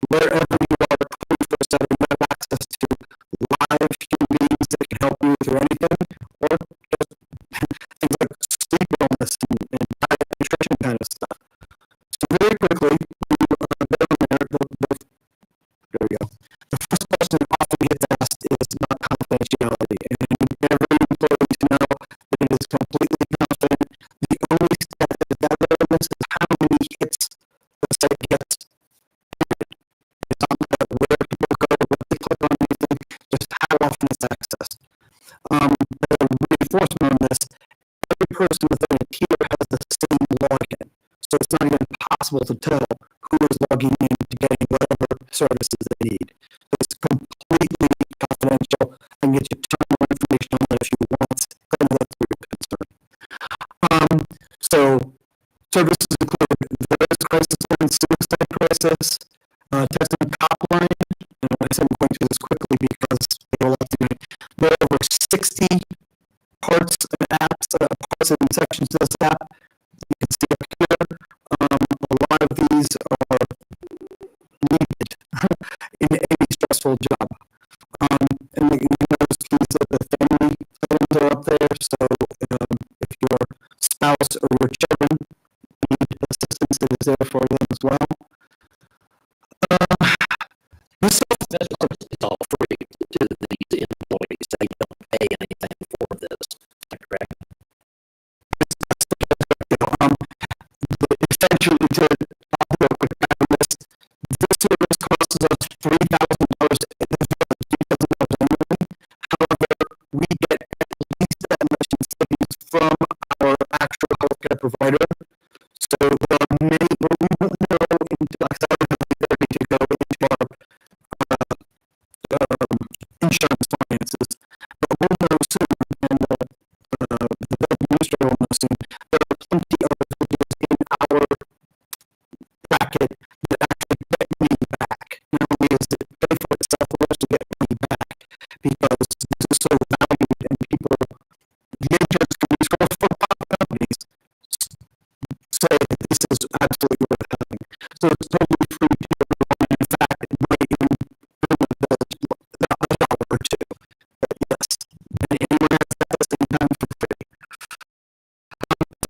wherever you are, 24/7, you have access to live human beings that can help you through anything, or just things like sleep illness and diet nutrition kind of stuff. So very quickly, there we go. The first question that often gets asked is about confidentiality, and every employee to know that it is completely confident. The only step that evidence is how many hits the site gets. It's not about where people go, what they click on anything, just how often it's accessed. The reinforcement on this, every person within a tier has the same login. So it's not even possible to tell who is logging in to getting whatever services they need. So it's completely confidential and gets you a ton more information on that if you want. That's your concern. So services include various crisis line, suicide crisis, testing top line. And I said I'm going to do this quickly because they will have to do it. There are over 60 parts and apps, parts and sections to this app. You can see up here, a lot of these are needed in any stressful job. And you notice these are the family items are up there. So if your spouse or your children need assistance, it is there for them as well. This It's all free to these employees. They don't pay anything for this. Is that correct? essentially to do a quick math on this, this service costs us $3,000 annually. However, we get at least that much in savings from our actual healthcare provider. So there are many, but we won't know into, like I don't have the ability to go into our insurance finances, but we'll know soon, and the administrator will know soon. There are plenty of villages in our bracket that actually get money back. Not only is it pay for itself, but also get money back because this is so valued and people, the insurance companies for profit companies say that this is absolutely worth having. So it's totally free to everyone. In fact, it might even bring the village $1 or $2. But yes, and anyone has that at the same time for free.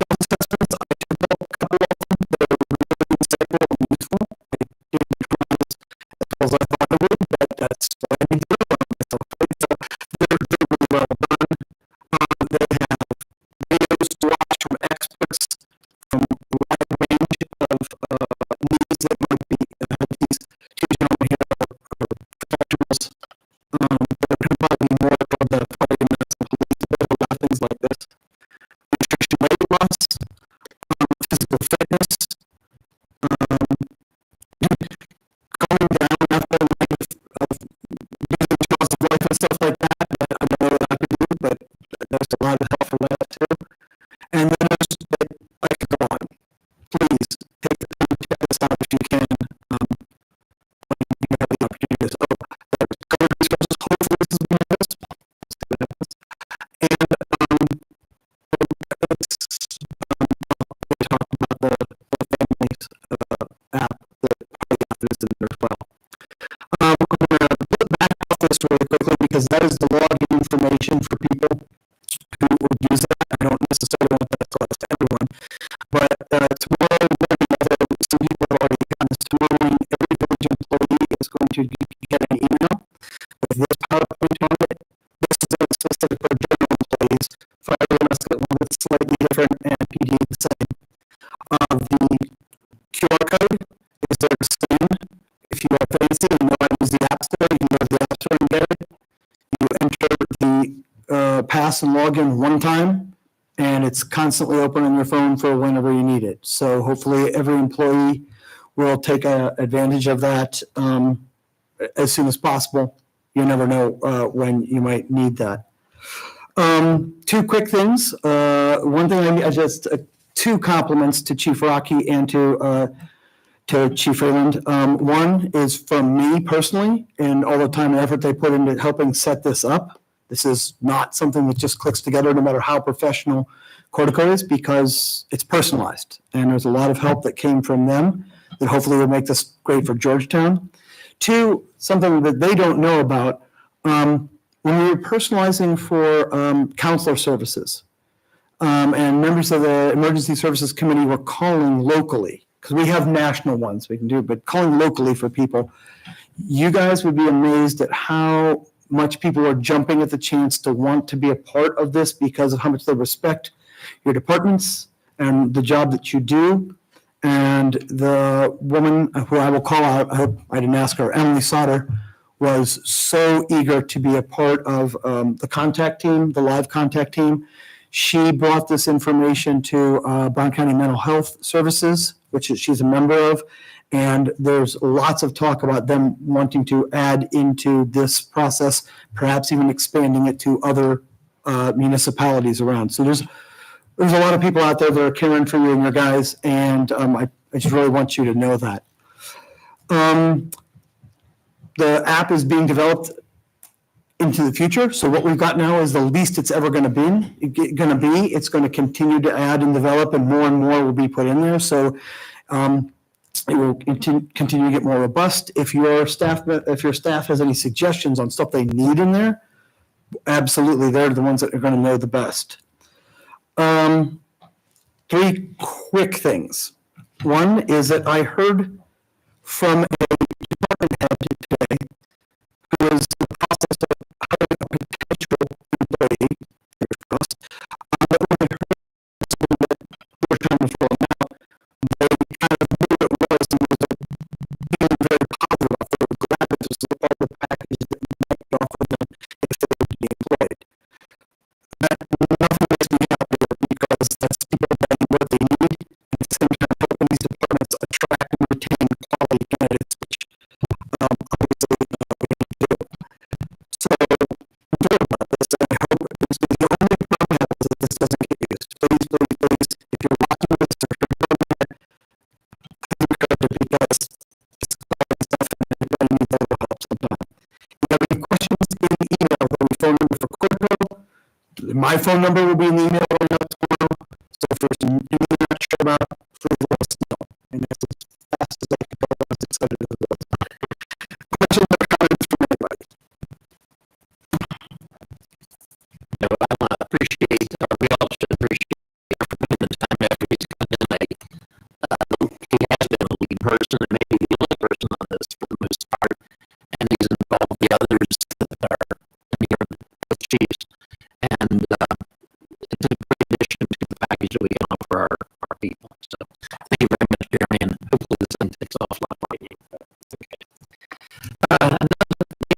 Assessments, I took a couple of them. They're really insightful and useful. I didn't try as well as I thought I would, but that's what I need to do on myself. So they're really well done. They have videos to watch from experts from a wide range of needs that might be these two gentlemen here are professionals that are probably more for the fighting medicine police about things like this. Nutrition, weight loss, physical fitness, calming down after a night of using jaws of life and stuff like that. I don't know what I could do, but there's a lot of help for that too. And then there's, I could go on. Please take the time to check this out if you can. When you have the opportunity. So, cover resources, hopefully this is one of those. And let's we talked about the families app that probably after this in there as well. I'm going to put back off this really quickly because that is the login information for people who would use that. I don't necessarily want that to last to everyone. But tomorrow morning, some people have already gotten this. Tomorrow morning, every village employee is going to get an email with this PowerPoint on it. This is specific for general employees. For everyone else, get one that's slightly different and PD the same. The QR code is there to scan. If you are fancy and know how to use the App Store, you can go to the App Store and get it. You enter the pass and login one time, and it's constantly open on your phone for whenever you need it. So hopefully every employee will take advantage of that as soon as possible. You never know when you might need that. Two quick things. One thing I just two compliments to Chief Rocky and to Chief Rayland. One is from me personally and all the time and effort they put into helping set this up. This is not something that just clicks together no matter how professional Cortico is, because it's personalized. And there's a lot of help that came from them that hopefully will make this great for Georgetown. Two, something that they don't know about, when we were personalizing for counselor services, and members of the Emergency Services Committee were calling locally, because we have national ones we can do, but calling locally for people, you guys would be amazed at how much people are jumping at the chance to want to be a part of this because of how much they respect your departments and the job that you do. And the woman who I will call out, I hope I didn't ask her, Emily Sauter, was so eager to be a part of the contact team, the live contact team. She brought this information to Brown County Mental Health Services, which she's a member of, and there's lots of talk about them wanting to add into this process, perhaps even expanding it to other municipalities around. So there's a lot of people out there that are caring for you and your guys, and I just really want you to know that. The app is being developed into the future. So what we've got now is the least it's ever going to be. It's going to continue to add and develop, and more will be put in there. So it will continue to get more robust. If your staff has any suggestions on stuff they need in there, absolutely, they're the ones that are going to know the best. Three quick things. One is that I heard from a department head today who is in the process of hiring a potential employee. When I heard something that we were trying to fill out, they kind of knew what it was and was being very positive about it. They were glad that this was part of the package that might offer them if they were to be employed. Nothing makes me happier because that's people getting what they need, and it's going to kind of help these departments attract and retain quality candidates, which obviously we need to do. So I'm thrilled about this, and I hope this is the only problem I have is that this doesn't get used. Please, if you're watching this or if you're doing it, please encourage it because it's quality stuff and everybody needs a little help sometime. If you have any questions, in the email, the phone number for Cortico. My phone number will be in the email going out tomorrow. So if there's anything you're not sure about, please let us know. And that's as fast as I can go. As excited as it was. Questions or comments from anybody? I want to appreciate, or we all should appreciate the time after he's come in. He has been a lead person and maybe the only person on this for the most part, and he's involved the others that are in here with chiefs. And it's a great addition to the package that we can offer our people. So thank you very much, Jeremy, and hopefully this thing takes off like lightning. Okay.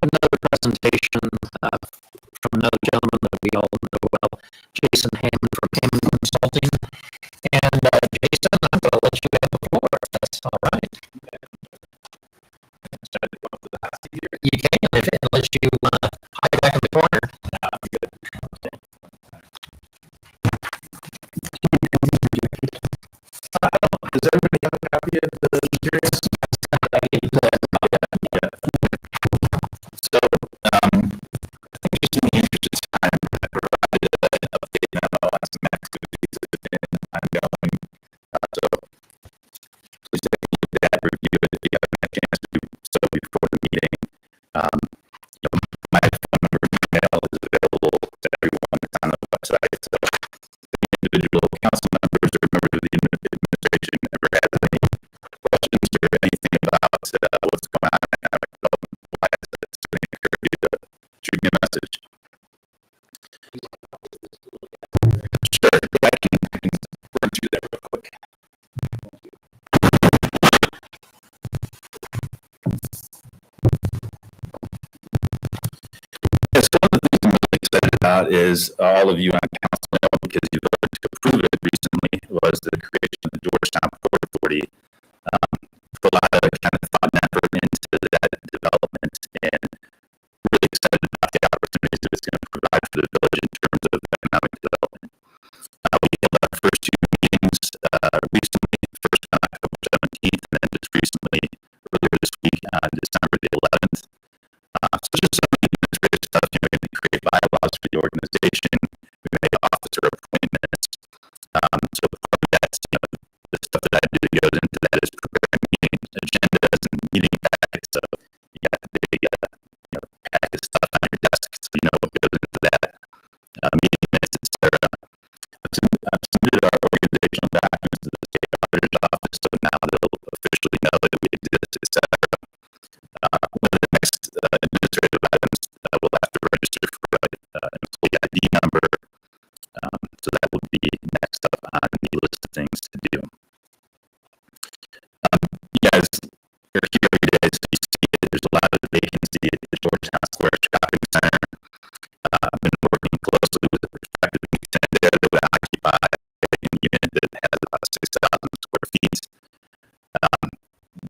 Another presentation from another gentleman that we all know well, Jason Hammond from Hammond Consulting. And Jason, I'm going to let you have the floor, if that's all right. You can, unless you hide back in the corner. Does everybody have a copy of the materials? So, I think just in the interest of time, I provided an update on all some activities that have been ongoing. So, please take a look at that, review it if you haven't had a chance to do so before the meeting. My phone number and email is available to everyone that's on the website. So, the individual council members or members of the administration ever have any questions or anything about what's going on in economic development, so I encourage you to shoot me a message. Sure, I can run through that real quick. Yes, one of the things I'm really excited about is all of you on council, because you've voted So just some administrative stuff, you know, we're going to create bylaws for the organization. We make officer appointments. So part of that's, you know, the stuff that I do that goes into that is preparing meeting agendas and meeting packets. So you got the big, you know, packet of stuff on your desk, so you know what goes into that. Meeting minutes, etc. I've submitted our organizational documents to the state auditor's office, so now they'll officially know that we exist, etc. One of the next administrative items we'll have to register for an employee ID number. So that will be next up on the list of things to do. You guys are here every day, so you see there's a lot of vacancy at the Georgetown Square Shopping Center. I've been working closely with the prospective tenant there that would occupy a unit that has about 6,000 square feet.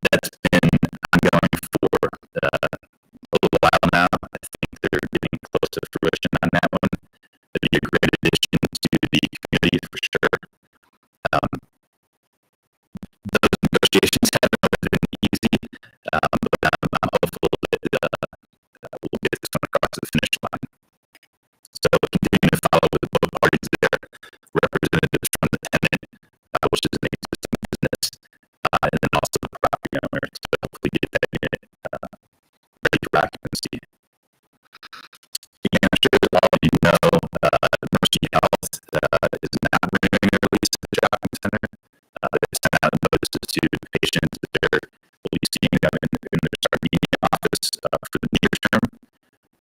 That's been ongoing for a little while now. I think they're getting close to fruition on that one. It'd be a great addition to the community for sure. Those negotiations haven't always been easy, but I'm hopeful that we'll get this one across the finish line. So we'll continue to follow with both parties there, representatives from the tenant, which is an existing business, and then also the property owner to hopefully get that unit ready for occupancy. Again, I'm sure that all of you know Mercy Health is not renewing their lease at the shopping center. They sent out notices to patients that will be seeing them in their Sardinia office for the near term.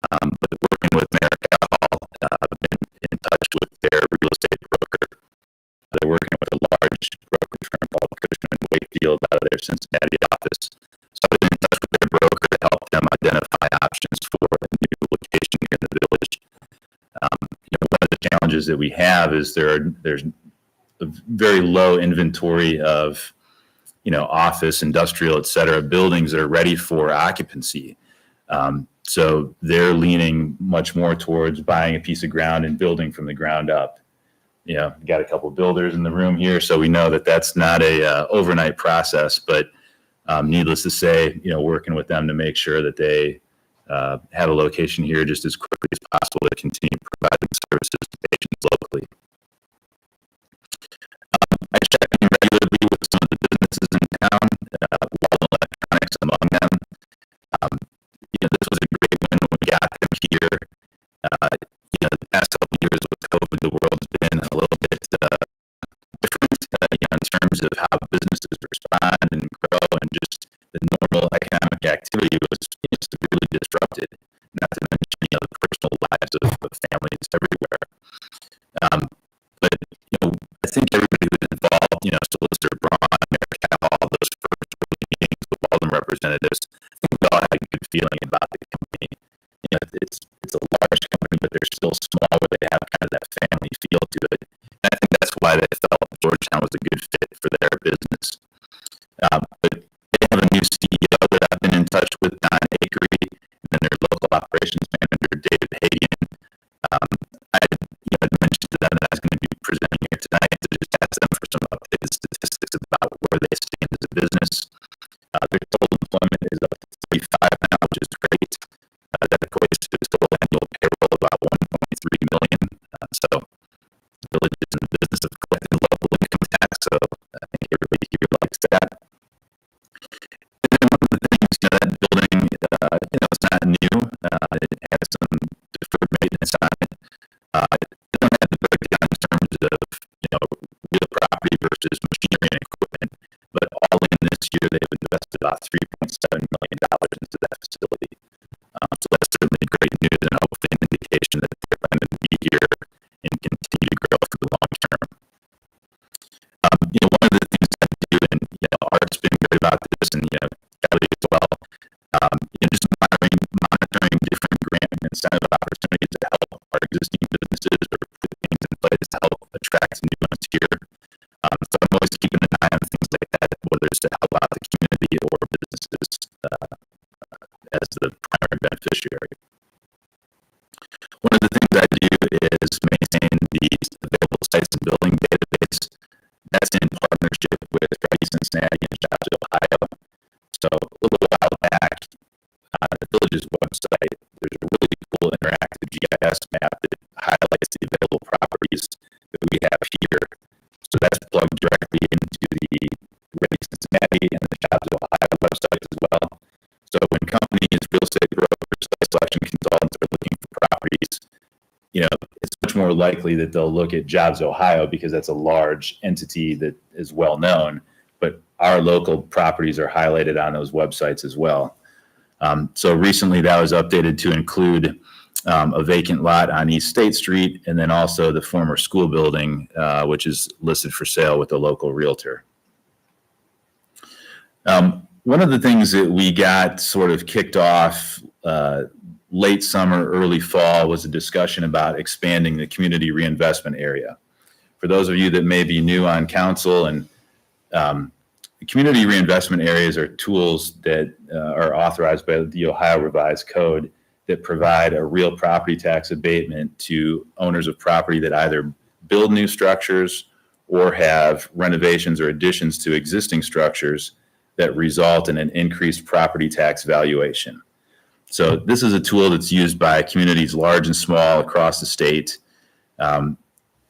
But working with America Hall, I've been in touch with their real estate broker. They're working with a large brokerage firm called Cushman & Wakefield out of their Cincinnati office. So I've been in touch with their broker to help them identify options for a new location in the village. You know, one of the challenges that we have is there's a very low inventory of, you know, office, industrial, et cetera, buildings that are ready for occupancy. So they're leaning much more towards buying a piece of ground and building from the ground up. You know, got a couple of builders in the room here, so we know that that's not a overnight process. But needless to say, you know, working with them to make sure that they have a location here just as quickly as possible to continue providing services to patients locally. I check in regularly with some of the businesses in town, Walden Electronics among them. You know, this was a great win when we got them here. You know, the past couple of years with COVID, the world's been a little bit different, you know, in terms of how businesses respond and grow, and just the normal economic activity was severely disrupted, not to mention, you know, the personal lives of families everywhere. But, you know, I think everybody who's involved, you know, Solicitor Braun, America Hall, those first meetings with all the representatives, I think we all had a good feeling about the company. You know, it's a large company, but they're still small, where they have kind of that family feel to it. And I think that's why they felt Georgetown was a good fit for their business. But they have a new CEO that I've been in touch with, Don Akery, and then their local operations manager, David Hagan. I mentioned to them that I was going to be presenting here tonight to just ask them for some updated statistics about where they stand as a business. Their total employment is up to 35 now, which is great. That equates to a total annual payroll of about $1.3 million. So the village is in the business of collecting local income tax, so I think everybody here likes that. And then one of the things, you know, that building, you know, it's not new. It has some deferred maintenance on it. They don't have the breakdown in terms of, you know, real property versus machinery and equipment, but all in this year, they've invested about $3.7 million into that facility. So that's certainly great news, and hopefully an indication that they're going to be here and continue to grow for the long term. You know, one of the things I do, and, you know, Art's been great about this, and, you know, Kelly as well, you know, just monitoring different grant and incentive opportunities to help our existing businesses or put things in place to help attract new ones here. So I'm always keeping an eye on things like that, whether it's to help out the community or businesses as the primary beneficiary. One of the things I do is maintain the available sites and building database. That's in partnership with Ready Cincinnati and Jobs Ohio. So a little while back, the village's website, Jobs Ohio website as well. So when companies, real estate brokers, site selection consultants are looking for properties, it's much more likely that they'll look at Jobs Ohio because that's a large entity that is well known, but our local properties are highlighted on those websites as well. So recently that was updated to include a vacant lot on East State Street, and then also the former school building, which is listed for sale with a local realtor. One of the things that we got sort of kicked off late summer, early fall was a discussion about expanding the community reinvestment area. For those of you that may be new on council, and community reinvestment areas are tools that are authorized by the Ohio Revised Code that provide a real property tax abatement to owners of property that either build new structures or have renovations or additions to existing structures that result in an increased property tax valuation. So this is a tool that's used by communities large and small across the state.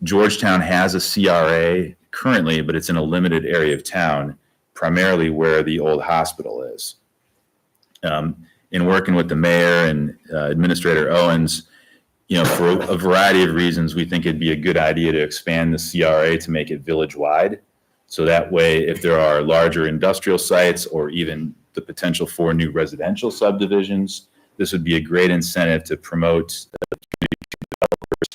Georgetown has a CRA currently, but it's in a limited area of town, primarily where the old hospital is. In working with the mayor and Administrator Owens, for a variety of reasons, we think it'd be a good idea to expand the CRA to make it village-wide. So that way, if there are larger industrial sites or even the potential for new residential subdivisions, this would be a great incentive to promote community developers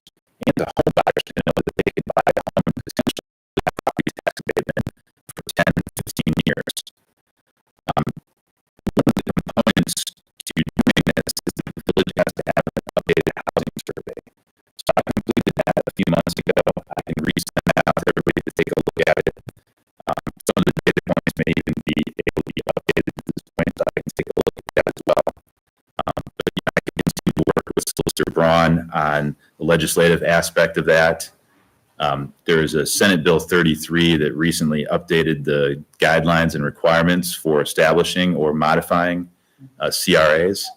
and the home buyers to know that they can buy a home and potentially have property tax abatement for 10, 15 years. One of the components to doing this is that the village has to have an updated housing survey. So I completed that a few months ago. I can resend that out to everybody to take a look at it. Some of the data points may even be able to be updated at this point, so I can take a look at that as well. But I can continue to work with Solicitor Braun on the legislative aspect of that. There is a Senate Bill 33 that recently updated the guidelines and requirements for establishing or modifying CRAs.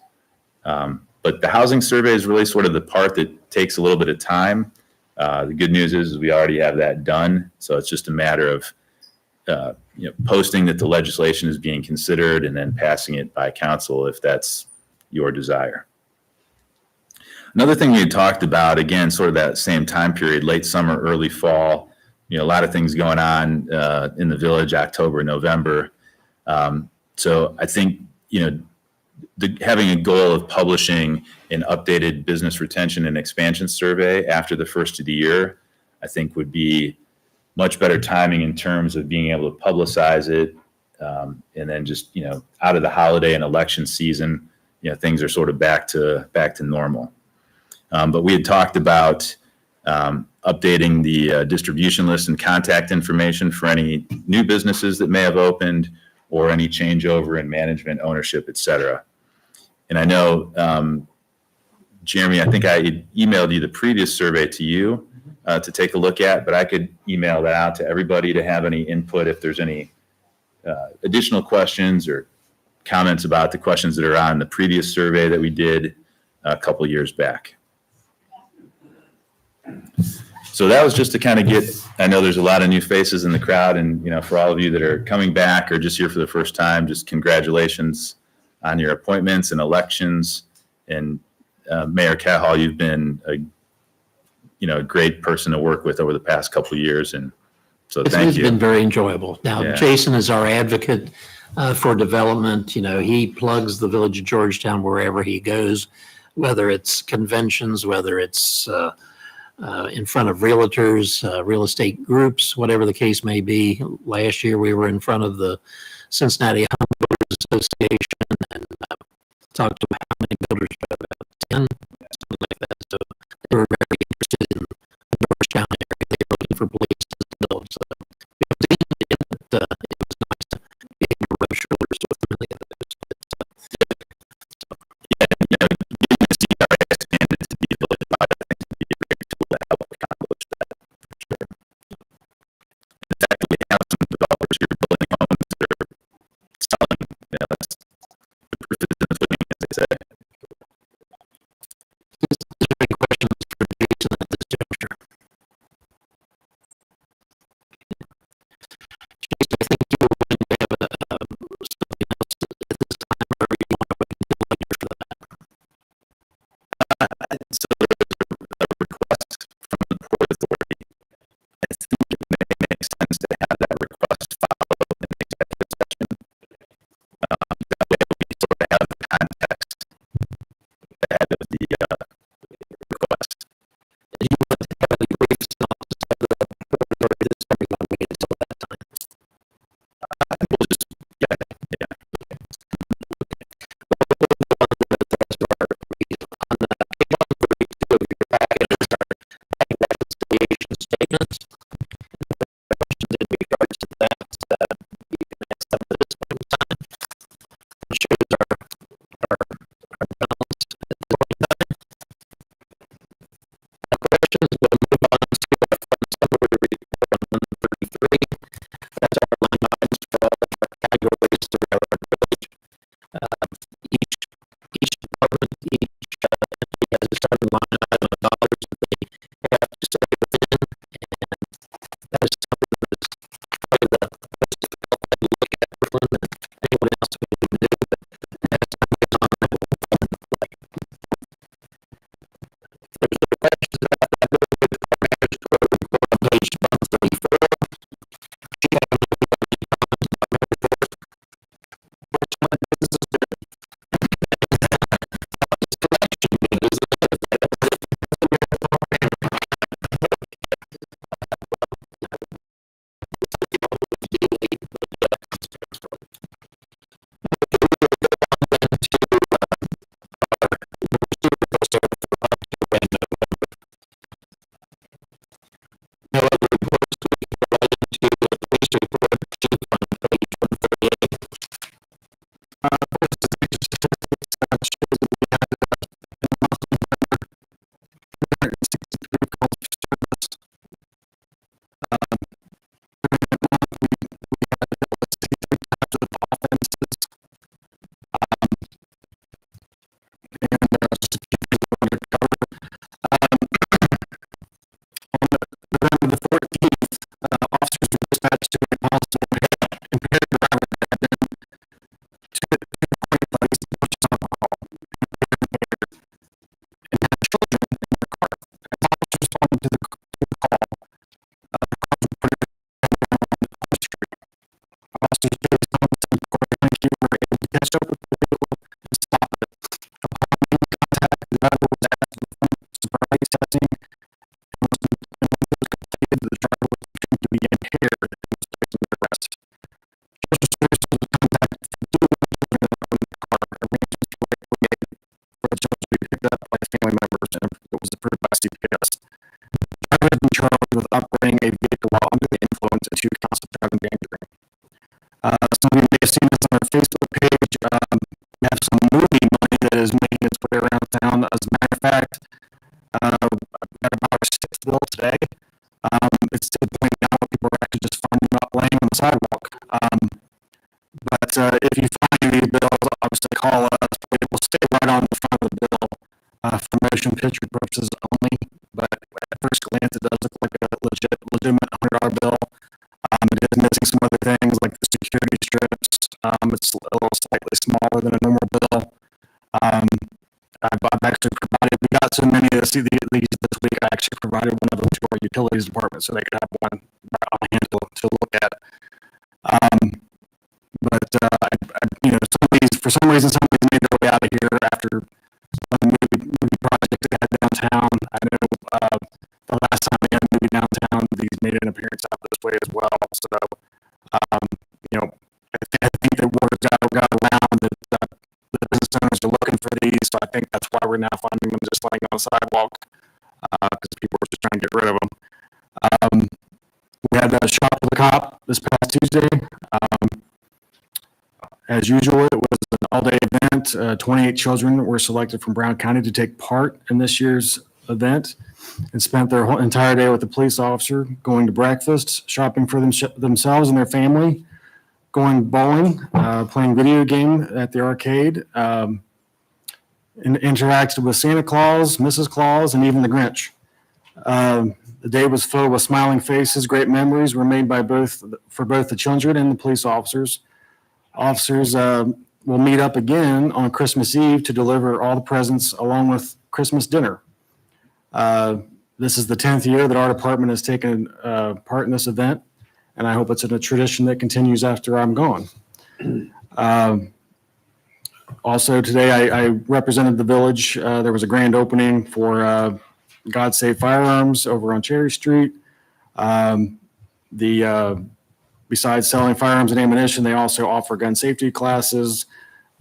But the housing survey is really sort of the part that takes a little bit of time. The good news is we already have that done, so it's just a matter of posting that the legislation is being considered and then passing it by council if that's your desire. Another thing we had talked about, again, sort of that same time period, late summer, early fall, a lot of things going on in the village, October, November. So I think, having a goal of publishing an updated business retention and expansion survey after the first of the year, I think would be much better timing in terms of being able to publicize it. And then just, out of the holiday and election season, things are sort of back to normal. But we had talked about updating the distribution list and contact information for any new businesses that may have opened or any changeover in management, ownership, et cetera. And I know, Jeremy, I think I emailed you the previous survey to you to take a look at, but I could email that out to everybody to have any input if there's any additional questions or comments about the questions that are on the previous survey that we did a couple years back. So that was just to kind of get, I know there's a lot of new faces in the crowd, and for all of you that are coming back or just here for the first time, just congratulations on your appointments and elections. And Mayor Cahall, you've been a great person to work with over the past couple of years, and so thank you. It's been very enjoyable. Now, Yeah. Jason is our advocate for development. He plugs the village of Georgetown wherever he goes, whether it's conventions, whether it's in front of realtors, real estate groups, whatever the case may be. Last year, we were in front of the Cincinnati Home Builders Association and talked about how many builders, about 10, something like that. So they were very interested in the Georgetown area. They were looking for places to build. So it was nice to be able to rub shoulders with really others. Getting the CRA expanded to be able to buy things would be a great tool to help accomplish that. For sure. In fact, we have some developers here building homes that are selling. That's the proof is in the pudding, as they say. units. Questions in regards to that, you can ask them at this point in time. It shows our balance at this point in time. Questions, we'll move on to our fund summary report on 133. That's our line items for all of our categories throughout our village. Each department, each entity has a certain line item of dollars that they have to stay within, and that is something that is probably the most difficult thing to look at for than anyone else can do, but as time goes on, I will find the play. If there's any questions about that, go with the mayor's report on page 134. She had any comments about my report. Which one is this? No other reports we can provide into the police report, chief, on page 138. November the 14th, officers were dispatched to a possible impaired driver that had been to the point of place to purchase alcohol and had children in their car. As officers responded to the call, the cars were put on the street. Officers Jason Thompson and Corey Hanke were able to catch up with the vehicle and stop it. Upon making contact, the driver was asked to perform sobriety testing. The driver was determined to be impaired and was placed under arrest. Social services was contacted for 2 children in the car. Arrangements were made for the children to be picked up by family members, and it was approved by CPS. The driver has been charged with operating a vehicle while under the influence and 2 counts of driving endangering. Some of you may have seen this on our Facebook page. We have some movie money that is making its way around town. As a matter of fact, I got about our 6th bill today. It's to the point now where people are actually just finding them out laying on the sidewalk. But if you find these bills, obviously call us. It will stay right on the front of the bill for motion picture purposes only. But at first glance, it does look like a legitimate $100 bill. It is missing some other things like the security strips. It's a little slightly smaller than a normal bill. I've actually provided, we got so many of these this week, I actually provided one of them to our utilities department so they could have one on hand to look at. Some of these, for some reason, some of these made their way out of here after some movie project they had downtown. I know the last time they had a movie downtown, these made an appearance out this way as well. So, I think that word got around that the business owners are looking for these, so I think that's why we're now finding them just laying on the sidewalk because people are just trying to get rid of them. We had a shop with a cop this past Tuesday. As usual, it was an all-day event. 28 children were selected from Brown County to take part in this year's event and spent their whole entire day with the police officer, going to breakfast, shopping for themselves and their family, going bowling, playing video game at the arcade, and interacted with Santa Claus, Mrs. Claus, and even the Grinch. The day was filled with smiling faces. Great memories were made for both the children and the police officers. Officers will meet up again on Christmas Eve to deliver all the presents along with Christmas dinner. This is the 10th year that our department has taken part in this event, and I hope it's a tradition that continues after I'm gone. Also today, I represented the village. There was a grand opening for God Save Firearms over on Cherry Street. Besides selling firearms and ammunition, they also offer gun safety classes,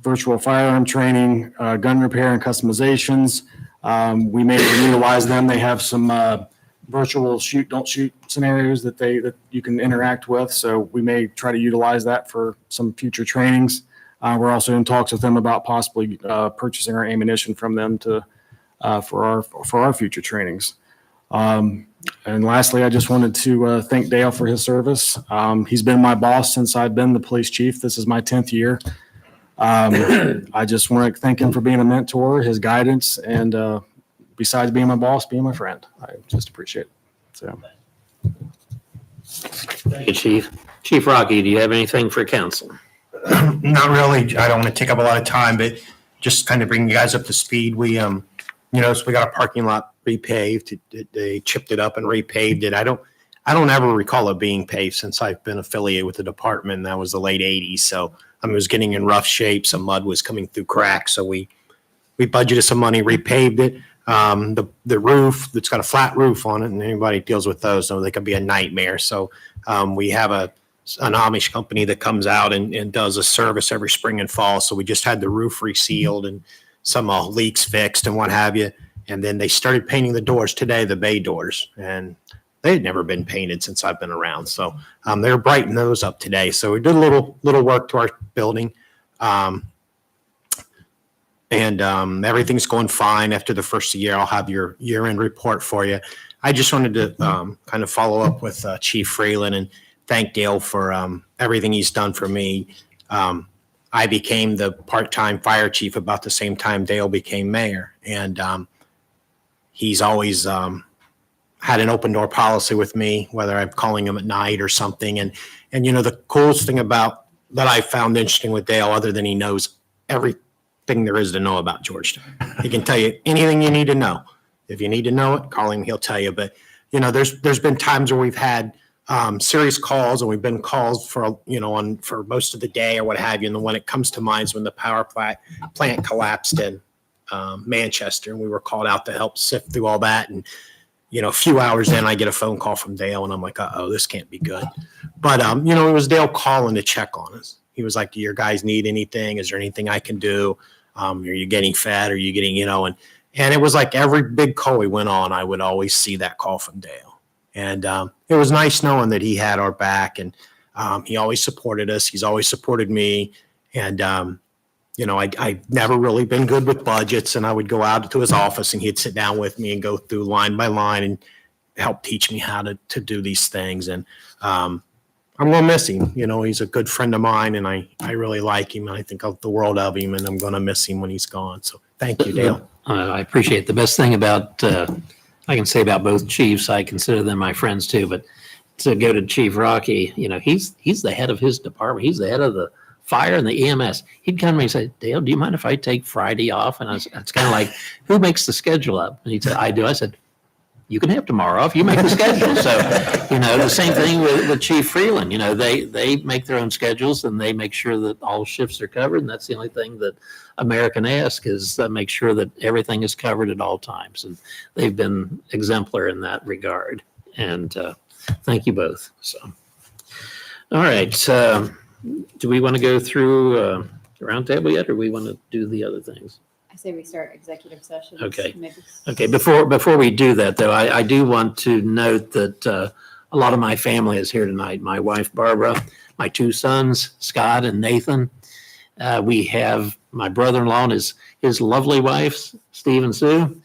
virtual firearm training, gun repair and customizations. We may utilize them. They have some virtual shoot, don't shoot scenarios that you can interact with. So we may try to utilize that for some future trainings. We're also in talks with them about possibly purchasing our ammunition from them for our future trainings. And lastly, I just wanted to thank Dale for his service. He's been my boss since I've been the police chief. This is my 10th year. I just want to thank him for being a mentor, his guidance, and besides being my boss, being my friend. I just appreciate it. So. Thank you, Chief. Chief Rocky, do you have anything for council? Not really. I don't want to take up a lot of time, but just kind of bring you guys up to speed. We, so we got a parking lot repaved. They chipped it up and repaved it. I don't ever recall it being paved since I've been affiliated with the department. That was the late 80s. So it was getting in rough shape. Some mud was coming through cracks. So we budgeted some money, repaved it. The roof, it's got a flat roof on it, and anybody deals with those know they can be a nightmare. So we have an Amish company that comes out and does a service every spring and fall. So we just had the roof resealed and some leaks fixed and what have you. And then they started painting the doors today, the bay doors, and they had never been painted since I've been around. So they're brightening those up today. So we did a little work to our building. And everything's going fine. After the first year, I'll have your year-end report for you. I just wanted to kind of follow up with Chief Freeland and thank Dale for everything he's done for me. I became the part-time fire chief about the same time Dale became mayor. And he's always had an open door policy with me, whether I'm calling him at night or something. And the coolest thing that I found interesting with Dale, other than he knows everything there is to know about Georgetown. He can tell you anything you need to know. If you need to know it, call him, he'll tell you. But, there's been times where we've had serious calls, and we've been calls for most of the day or what have you. And the one that comes to mind is when the power plant collapsed in Manchester, and we were called out to help sift through all that. And, a few hours in, I get a phone call from Dale, and I'm like, uh-oh, this can't be good. But, it was Dale calling to check on us. He was like, do your guys need anything? Is there anything I can do? Are you getting fed? Are you getting, and it was like every big call we went on, I would always see that call from Dale. And it was nice knowing that he had our back, and he always supported us. He's always supported me. And, I've never really been good with budgets, and I would go out to his office and he'd sit down with me and go through line by line and help teach me how to do these things. And I'm going to miss him. He's a good friend of mine, and I really like him, and I think the world of him, and I'm going to miss him when he's gone. So thank you, Dale. I appreciate it. The best thing about, I can say about both chiefs, I consider them my friends too, but to go to Chief Rocky, he's the head of his department. He's the head of the fire and the EMS. He'd come to me and say, Dale, do you mind if I take Friday off? And it's kind of like, who makes the schedule up? And he'd say, I do. I said, you can have tomorrow off. You make the schedule. So, the same thing with Chief Freeland. They make their own schedules, and they make sure that all shifts are covered. And that's the only thing that American asks is make sure that everything is covered at all times. And they've been exemplar in that regard. And thank you both. So, all right. Do we want to go through the roundtable yet, or we want to do the other things? I say we start executive session. Okay. Okay. Before we do that, though, I do want to note that a lot of my family is here tonight. My wife, Barbara, my two sons, Scott and Nathan. We have my brother-in-law and his lovely wife, Steve and Sue.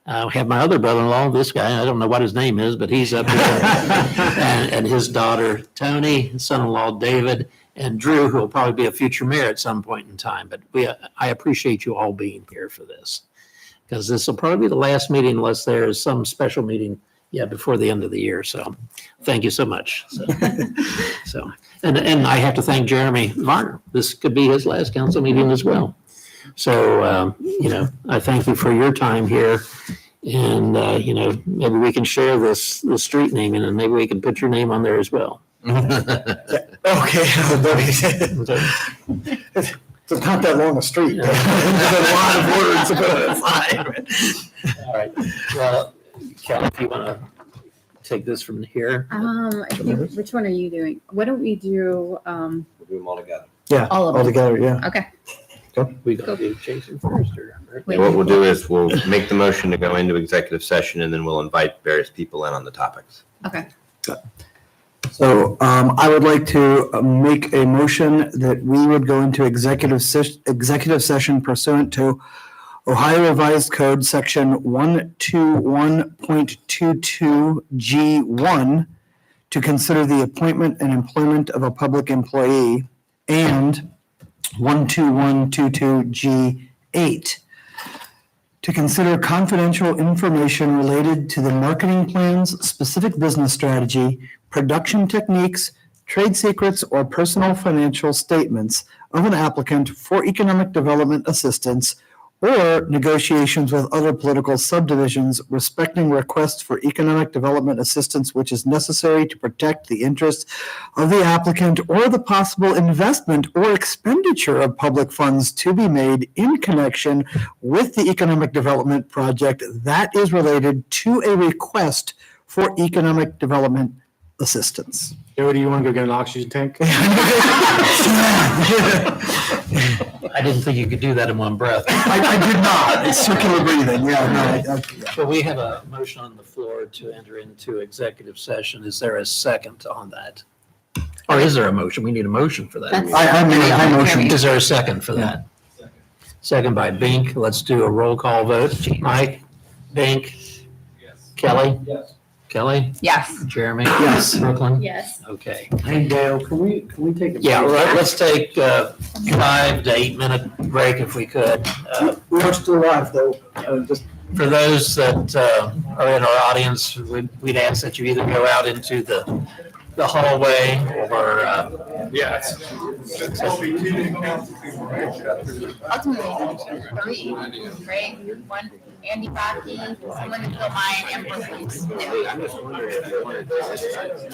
We have my other brother-in-law, this guy. I don't know what his name is, but he's up here. and his daughter, Tony, son-in-law, David, and Drew, who will probably be a future mayor at some point in time. But I appreciate you all being here for this, because this will probably be the last meeting unless there is some special meeting before the end of the year. So thank you so much. So and I have to thank Jeremy Varner. This could be his last council meeting as well. So, I thank you for your time here. And, maybe we can share the street naming, and maybe we can put your name on there as well. Okay. It's not that long a street. There's a lot of words, but it's fine. All right. Well, Cal, if you want to take this from here. I think, which one are you doing? Why don't we do, We'll do them all together. Yeah, all of them? together, yeah. Okay. We gonna do Jason first or? What we'll do is we'll make the motion to go into executive session and then we'll invite various people in on the topics. Okay. So I would like to make a motion that we would go into executive session pursuant to Ohio Revised Code, Section 121.22 G1, to consider the appointment and employment of a public employee, and 121.22 G8, to consider confidential information related to the marketing plans, specific business strategy, production techniques, trade secrets, or personal financial statements of an applicant for economic development assistance or negotiations with other political subdivisions respecting requests for economic development assistance which is necessary to protect the interests of the applicant or the possible investment or expenditure of public funds to be made in connection with the economic development project that is related to a request for economic development assistance. Joey, do you want to go get an oxygen tank? I didn't think you could do that in one breath. I did not. It's circular breathing. Yeah, no. So we have a motion on the floor to enter into executive session. Is there a second on that? Or is there a motion? We need a motion for that. I motion. Is there a second for that? Second by Bink. Let's do a roll call vote. Mike? Bink? Yes. Kelly? Yes. Kelly? Yes. Jeremy? Yes. Brooklyn? Yes. Okay. Hey, Dale, can we take a? Yeah, let's take a 5 to 8 minute break if we could. We are still alive, though. For those that are in our audience, we'd ask that you either go out into the hallway or, Ultimately, 3, right? 1, Andy Bakke, someone to fill mine, and Brooklyn.